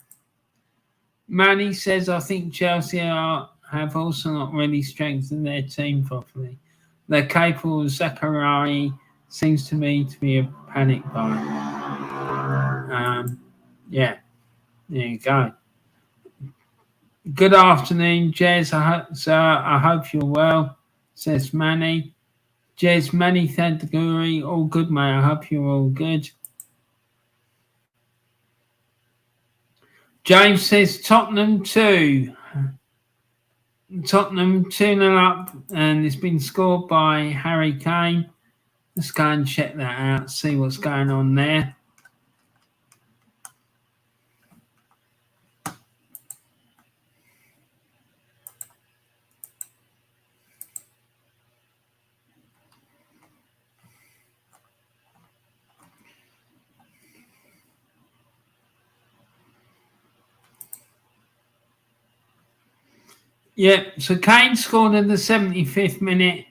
Manny says, I think Chelsea have also not really strengthened their team properly. They're capable of Zachariah. Seems to me to be a panic buy. Yeah, there you go. Good afternoon, Jez. I hope you're well, says Manny. Jez, Manny Thadaguri, all good, mate. I hope you're all good. James says Tottenham 2. Tottenham 2-0 up, and it's been scored by Harry Kane. Let's go and check that out, see what's going on there. Yeah, so Kane scored in the 75th minute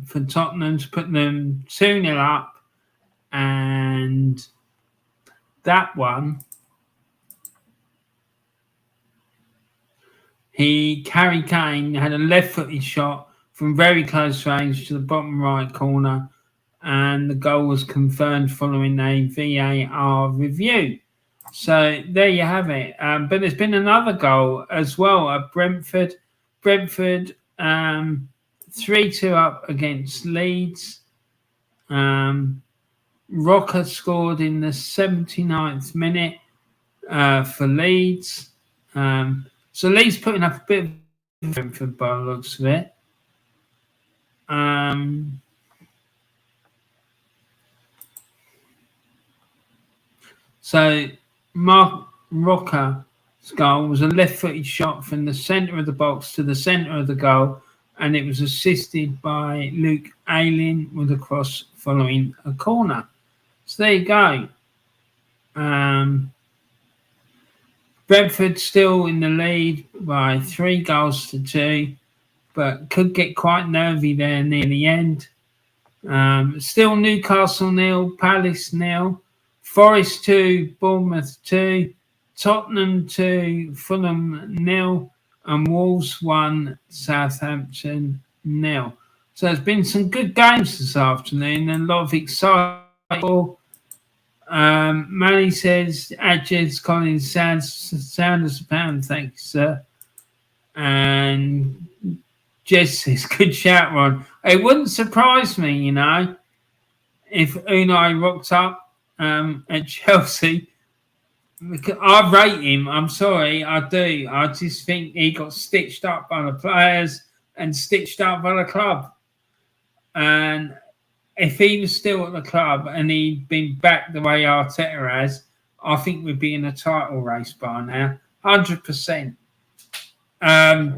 for Tottenham to put them 2-0 up, and that one Harry Kane had a left-footed shot from very close range to the bottom right corner, and the goal was confirmed following a VAR review. So there you have it. But there's been another goal as well at Brentford. Brentford 3-2 up against Leeds. Rocker scored in the 79th minute for Leeds. So Leeds putting up a bit of Brentford by the looks of it. So Mark Rocker's goal was a left-footed shot from the centre of the box to the centre of the goal, and it was assisted by Luke Ayling with a cross following a corner. So there you go. Brentford still in the lead by 3-2, but could get quite nervy there near the end. Still Newcastle 0, Palace 0. Forest 2, Bournemouth 2, Tottenham 2, Fulham 0, and Wolves 1, Southampton 0. So there's been some good games this afternoon and a lot of excitement. Manny says, Adjeds Collins sound as a pound. Thank you, sir. And Jess says, good shout, Ron. It wouldn't surprise me, you know, if Unai rocked up at Chelsea. I rate him. I'm sorry, I do. I just think he got stitched up by the players and stitched up by the club. And if he was still at the club and he'd been back the way Arteta has, I think we'd be in a title race by now. 100%.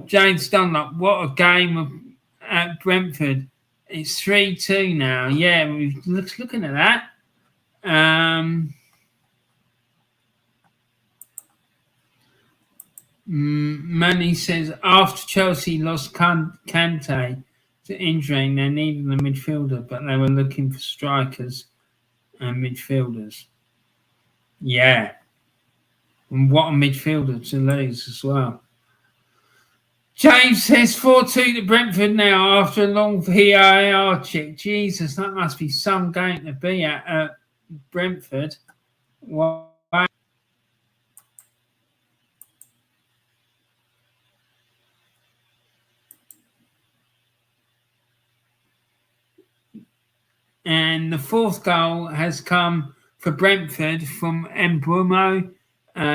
James Dunlop, what a game at Brentford. It's 3-2 now. Yeah, we're looking at that. Manny says, after Chelsea lost Kante to injury, they needed a midfielder, but they were looking for strikers and midfielders. Yeah. And what a midfielder to lose as well. James says 4-2 to Brentford now after a long VAR check. Jesus, that must be some game to be at Brentford. Wow. And the fourth goal has come for Brentford from Mbeumo.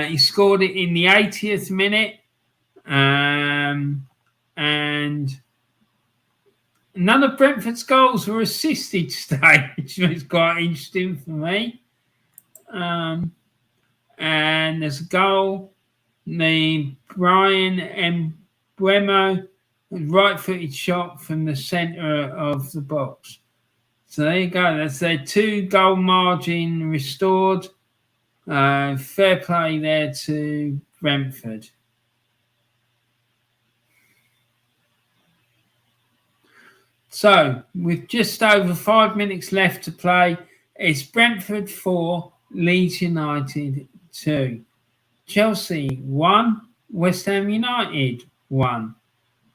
He scored it in the 80th minute. And none of Brentford's goals were assisted today, which was quite interesting for me. And there's a goal. The Brian Mbeumo, right-footed shot from the centre of the box. So there you go. That's their 2-goal margin restored. Fair play there to Brentford. So, with just over 5 minutes left to play, it's Brentford 4, Leeds United 2. Chelsea 1, West Ham United 1.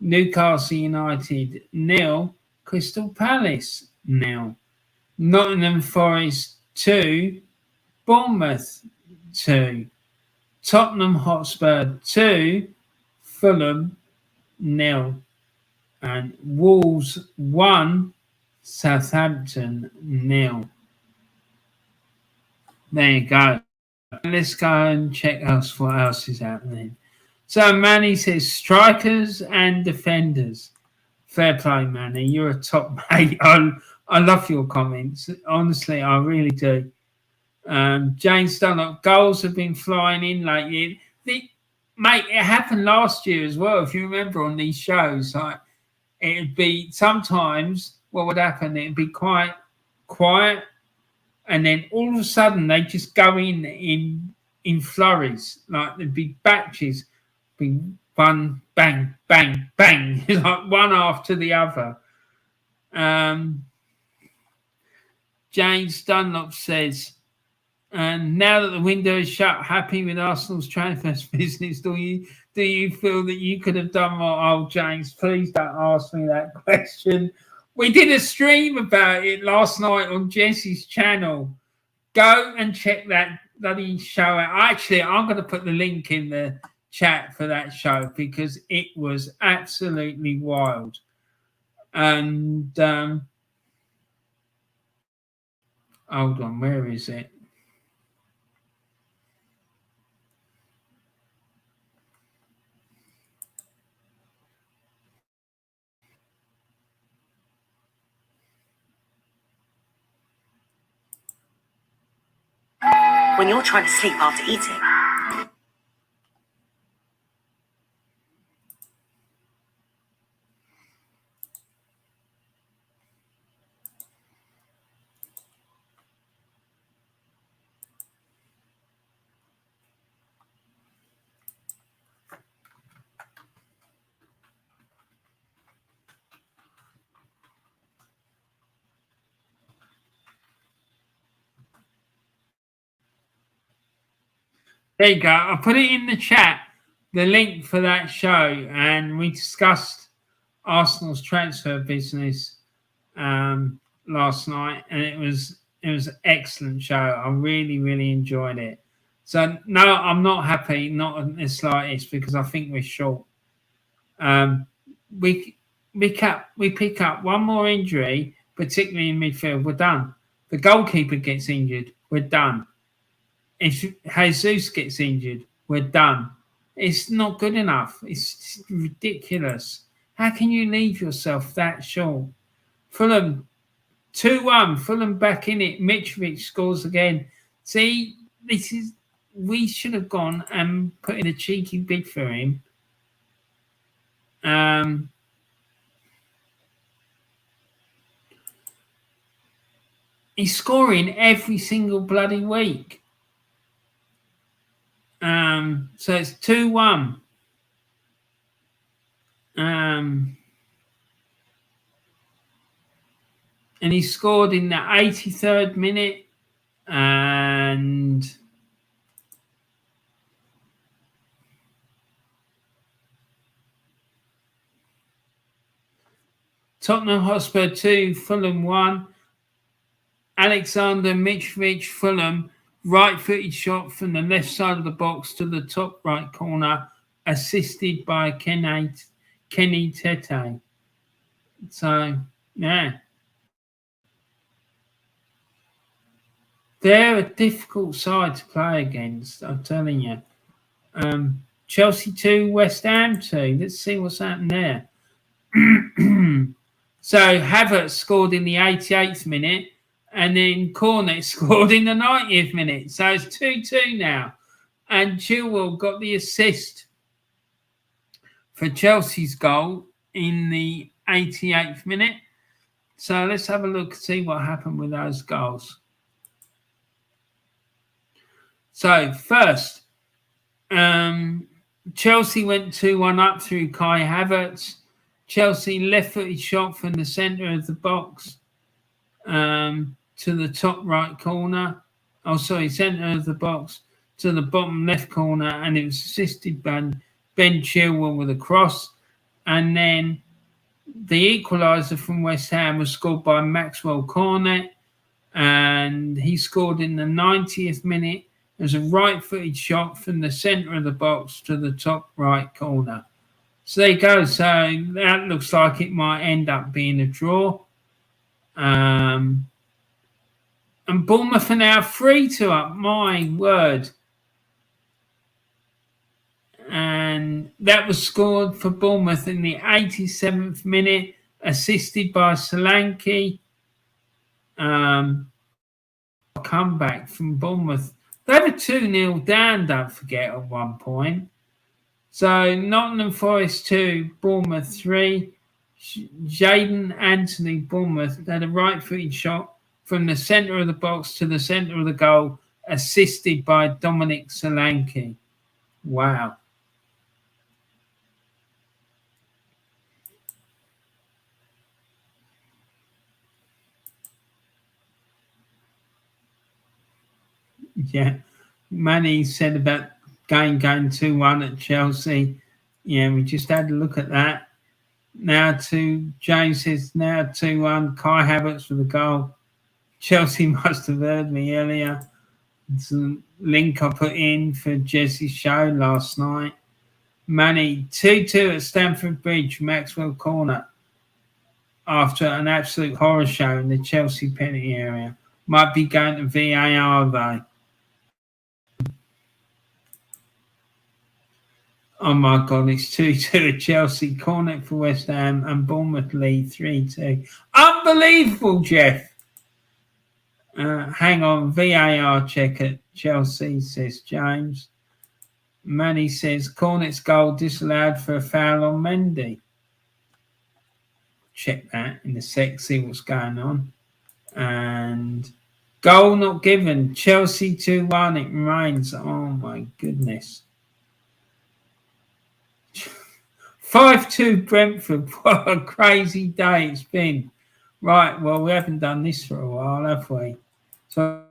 Newcastle United 0, Crystal Palace 0. Nottingham Forest 2, Bournemouth 2. Tottenham Hotspur 2, Fulham 0. And Wolves 1, Southampton 0. There you go. Let's go and check else what else is happening. So Manny says strikers and defenders. Fair play, Manny. You're a top mate. I love your comments. Honestly, I really do. James Dunlop, goals have been flying in lately. Mate, it happened last year as well. If you remember on these shows, like it'd be sometimes what would happen, it'd be quite quiet, and then all of a sudden they just go in flurries. Like there'd be batches, be one bang, bang, bang, like one after the other. James Dunlop says, and now that the window is shut, happy with Arsenal's transfer business, do you feel that you could have done more? Oh, James, please don't ask me that question. We did a stream about it last night on Jesse's channel. Go and check that bloody show out. Actually, I'm going to put the link in the chat for that show because it was absolutely wild. And hold on, where is it? When you're trying to sleep after eating. There you go. I put it in the chat, the link for that show, and we discussed Arsenal's transfer business last night, and it was an excellent show. I really, really enjoyed it. So no, I'm not happy, not in the slightest, because I think we're short. We pick up one more injury, particularly in midfield. We're done. The goalkeeper gets injured. We're done. If Jesus gets injured, we're done. It's not good enough. It's ridiculous. How can you leave yourself that short? Fulham 2-1. Fulham back in it. Mitrovic scores again. See, we should have gone and put in a cheeky bid for him. He's scoring every single bloody week. So it's 2-1. And he scored in the 83rd minute. And Tottenham Hotspur 2, Fulham 1. Alexander Mitrovic, Fulham, right-footed shot from the left side of the box to the top right corner, assisted by Kenny Tete. So, yeah. They're a difficult side to play against, I'm telling you. Chelsea 2, West Ham 2. Let's see what's happened there. So Havertz scored in the 88th minute, and then Cornet scored in the 90th minute. So it's 2-2 now. And Chilwell got the assist for Chelsea's goal in the 88th minute. So let's have a look and see what happened with those goals. So first, Chelsea went 2-1 up through Kai Havertz. Chelsea left-footed shot from the centre of the box to the top right corner. Centre of the box to the bottom left corner, and it was assisted by Ben Chilwell with a cross. And then the equaliser from West Ham was scored by Maxwell Cornet, and he scored in the 90th minute. It was a right-footed shot from the centre of the box to the top right corner. So there you go. So that looks like it might end up being a draw. And Bournemouth are now 3-2 up. My word. And that was scored for Bournemouth in the 87th minute, assisted by Solanke. Comeback from Bournemouth. They were 2-0 down, don't forget, at one point. So Nottingham Forest 2, Bournemouth 3. Jadon Anthony, Bournemouth, had a right-footed shot from the centre of the box to the centre of the goal, assisted by Dominic Solanke. Wow. Yeah. Manny said about going 2-1 at Chelsea. Yeah, we just had a look at that. James says now 2-1. Kai Havertz for the goal. Chelsea must have heard me earlier. It's a link I put in for Jesse's show last night. Manny 2-2 at Stamford Bridge, Maxwell Corner. After an absolute horror show in the Chelsea penalty area. Might be going to VAR though. Oh my God, it's 2-2 at Chelsea, Cornet for West Ham, and Bournemouth lead 3-2. Unbelievable, Jeff. Hang on, VAR check at Chelsea, says James. Manny says Cornet's goal disallowed for a foul on Mendy. Check that in a sec, see what's going on. And goal not given, Chelsea 2-1, it remains. Oh my goodness. 5-2 Brentford. What a crazy day it's been. Right, well, we haven't done this for a while, have we? So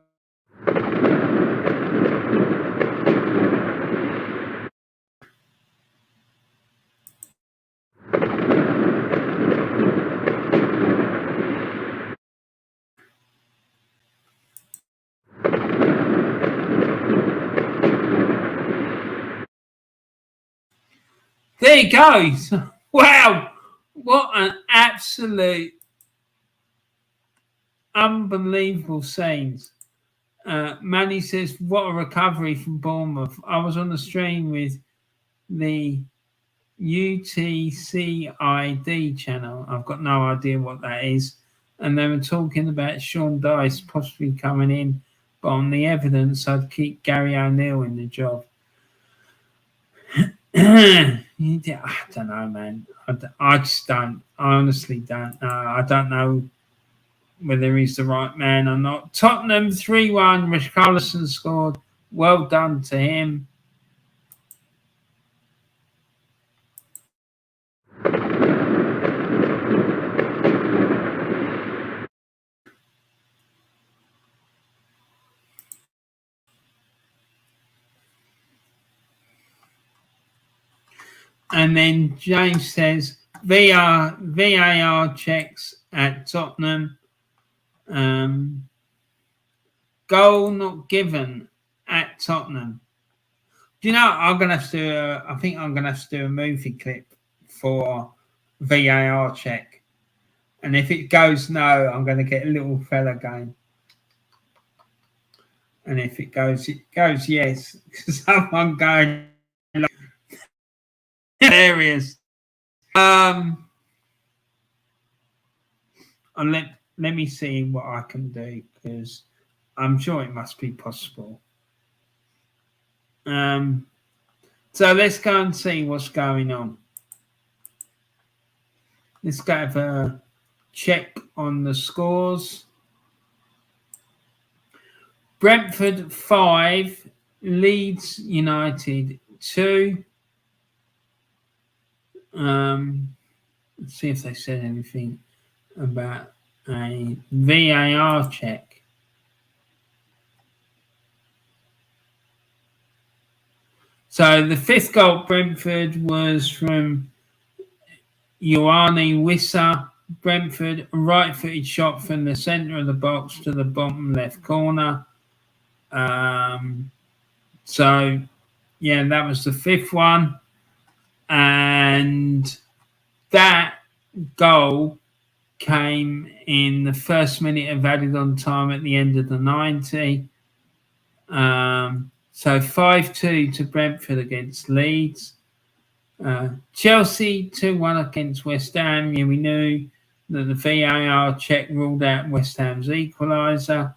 there you go. Wow, what an absolute unbelievable scenes. Manny says, what a recovery from Bournemouth. I was on the stream with the UTCID channel. I've got no idea what that is. And they were talking about Sean Dyche possibly coming in, but on the evidence, I'd keep Gary O'Neill in the job. I don't know, man. I just don't. I honestly don't know. I don't know whether he's the right man or not. Tottenham 3-1. Richarlison scored. Well done to him. And then James says VAR checks at Tottenham. Goal not given at Tottenham. Do you know, I'm gonna have to? I think I'm gonna have to do a movie clip for VAR check, and if it goes no, I'm gonna get a little fella going, and if it goes yes. Someone going hilarious. And let me see what I can do, because I'm sure it must be possible. So let's go and see what's going on. Let's go have a check on the scores. Brentford 5, Leeds United 2. Let's see if they said anything about a VAR check. So the fifth goal at Brentford was from Ioane Wissa. Brentford, a right-footed shot from the centre of the box to the bottom left corner. So, yeah, that was the fifth one. And that goal came in the first minute of added on time at the end of the 90. So 5-2 to Brentford against Leeds. Chelsea 2-1 against West Ham. Yeah, we knew that the VAR check ruled out West Ham's equaliser.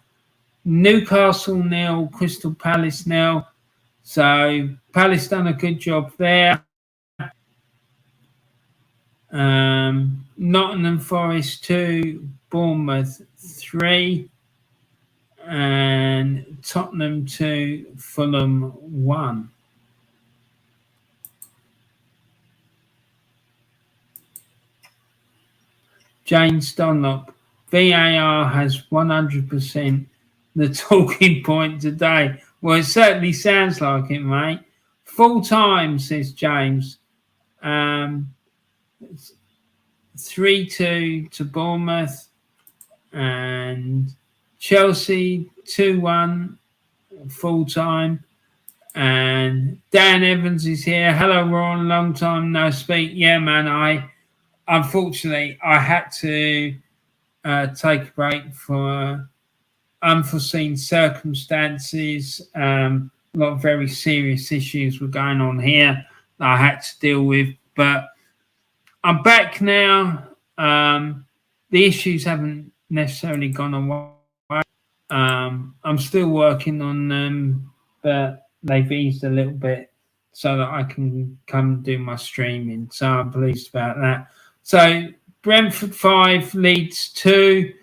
Newcastle 0, Crystal Palace 0. So Palace done a good job there. Nottingham Forest 2, Bournemouth 3, and Tottenham 2, Fulham 1. James Dunlop, VAR has 100% the talking point today. Well, it certainly sounds like it, mate. Full time, says James. 3-2 to Bournemouth, and Chelsea 2-1 full time. And Dan Evans is here. Hello, Ron. Long time no speak. Yeah, man. Unfortunately I had to take a break for unforeseen circumstances. A lot of very serious issues were going on here that I had to deal with, but I'm back now. The issues haven't necessarily gone away. I'm still working on them, but they've eased a little bit so that I can come do my streaming. So I'm pleased about that. So Brentford 5, Leeds 2.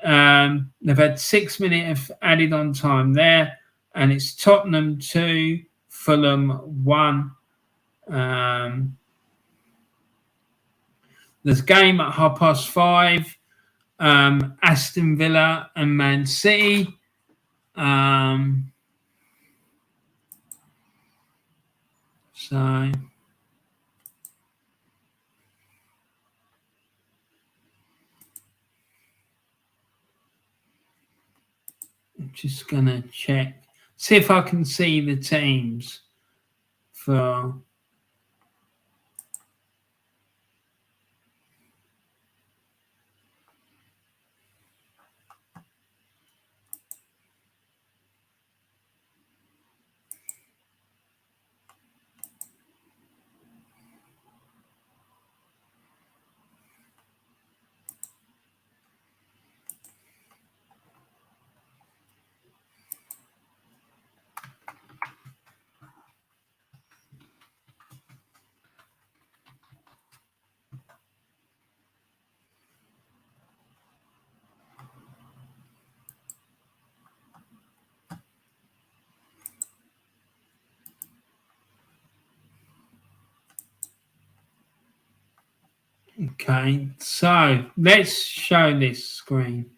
They've had 6 minutes of added on time there, and it's Tottenham 2, Fulham 1. There's a game at 5:30. Aston Villa and Man City. So I'm just gonna check, see if I can see the teams for Okay, so let's show this screen.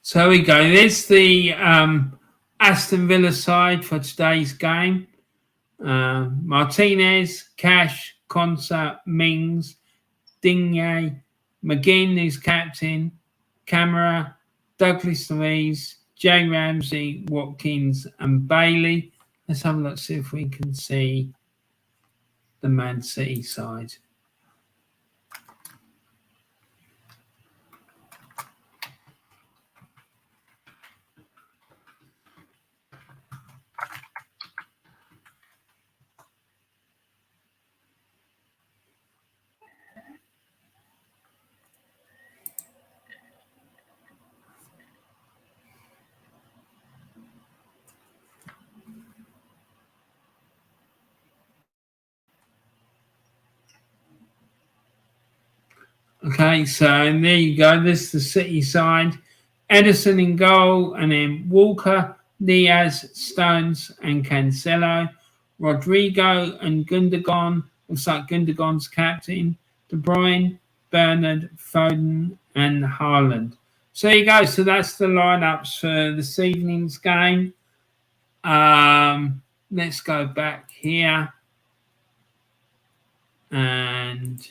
So we go. There's the Aston Villa side for today's game. Martinez, Cash, Konsa, Mings, Digne, McGinn is captain, Camara, Douglas Luiz, Jay Ramsey, Watkins, and Bailey. Let's have a look, see if we can see the Man City side. Okay, so there you go. This is the City side. Edison in goal, and then Walker, Diaz, Stones, and Cancelo. Rodrigo and Gundogan. Looks like Gundogan's captain. De Bruyne, Bernard, Foden, and Haaland. So there you go. So that's the lineups for this evening's game. Let's go back here and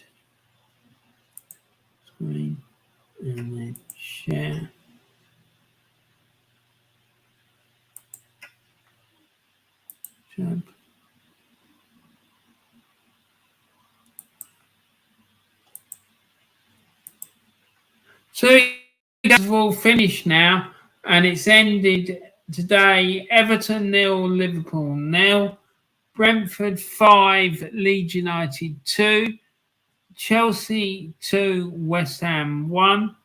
screen and then share. Jump. So it's all finished now, and it's ended today. Everton 0, Liverpool 0, Brentford 5, Leeds United 2, Chelsea 2, West Ham 1,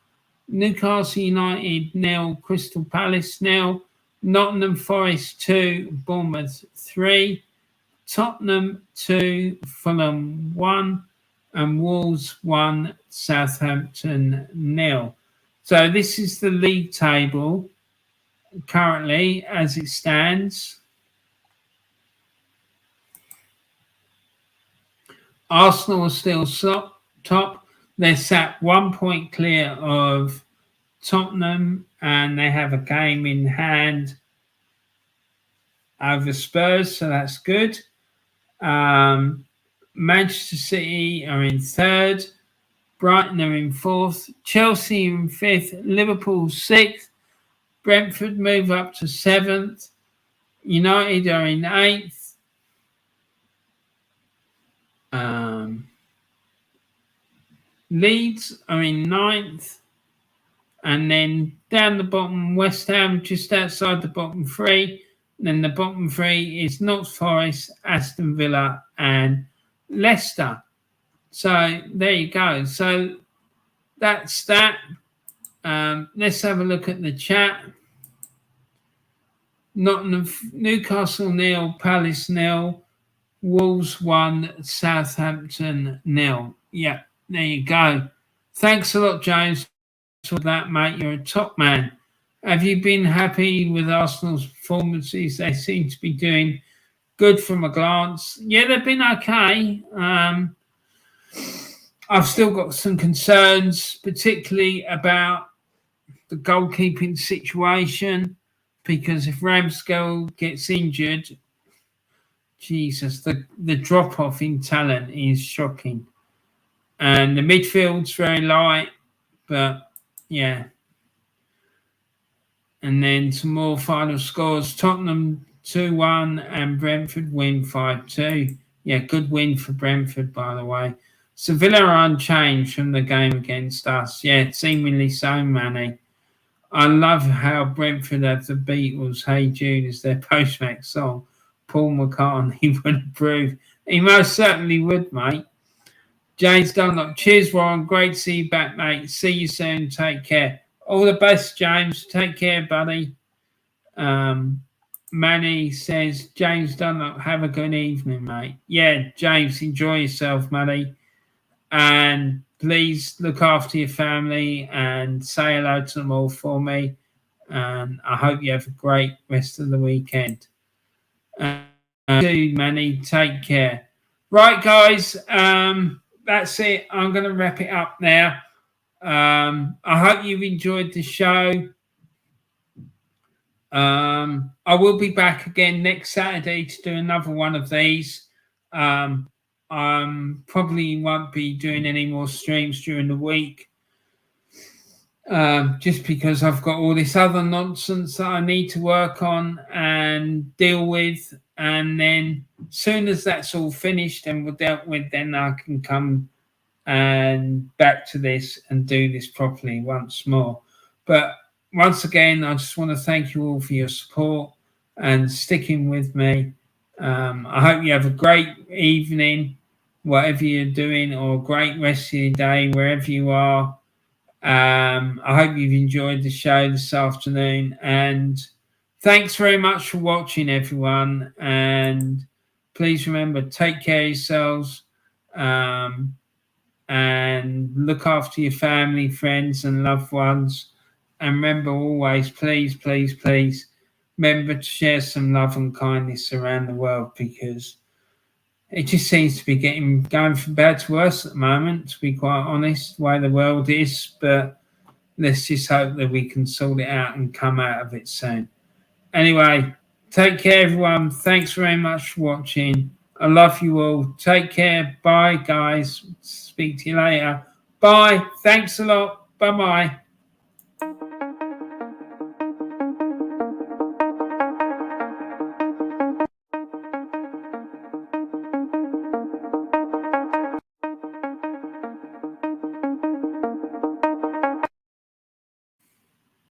Newcastle United 0, Crystal Palace 0, Nottingham Forest 2, Bournemouth 3, Tottenham 2, Fulham 1, and Wolves 1, Southampton 0. So this is the league table currently as it stands. Arsenal are still top. They're sat 1 point clear of Tottenham, and they have a game in hand over Spurs, so that's good. Manchester City are in third. Brighton are in fourth. Chelsea in fifth. Liverpool sixth. Brentford move up to seventh. United are in eighth. Leeds are in ninth. And then down the bottom, West Ham just outside the bottom three. And then the bottom three is Notts Forest, Aston Villa, and Leicester. So there you go. So that's that. Let's have a look at the chat. Newcastle 0, Palace 0, Wolves 1, Southampton 0. Yeah, there you go. Thanks a lot, James, for that, mate. You're a top man. Have you been happy with Arsenal's performances? They seem to be doing good from a glance. Yeah, they've been okay. I've still got some concerns, particularly about the goalkeeping situation, because if Ramsdale gets injured, Jesus, the drop-off in talent is shocking. And the midfield's very light, but yeah. And then some more final scores. Tottenham 2-1 and Brentford win 5-2. Yeah, good win for Brentford, by the way. Sevilla are unchanged from the game against us. Yeah, seemingly so, Manny. I love how Brentford have the Beatles' Hey Jude as their post-match song. Paul McCartney would approve. He most certainly would, mate. James Dunlop. Cheers, Warren. Great to see you back, mate. See you soon. Take care. All the best, James. Take care, buddy. Manny says, James Dunlop, have a good evening, mate. Yeah, James, enjoy yourself, buddy. And please look after your family and say hello to them all for me. And I hope you have a great rest of the weekend. Manny, take care. Right, guys, that's it. I'm going to wrap it up now. I hope you've enjoyed the show. I will be back again next Saturday to do another one of these. Probably won't be doing any more streams during the week. Just because I've got all this other nonsense that I need to work on and deal with. And then as soon as that's all finished and we're dealt with, then I can come and back to this and do this properly once more. But once again, I just want to thank you all for your support and sticking with me. I hope you have a great evening, whatever you're doing, or a great rest of your day, wherever you are. I hope you've enjoyed the show this afternoon, and thanks very much for watching, everyone. And please remember, take care of yourselves, and look after your family, friends, and loved ones. And remember always, please, please, please, remember to share some love and kindness around the world, because it just seems to be going from bad to worse at the moment, to be quite honest, the way the world is. But let's just hope that we can sort it out and come out of it soon. Anyway, take care, everyone. Thanks very much for watching. I love you all. Take care. Bye, guys. Speak to you later. Bye. Thanks a lot. Bye-bye.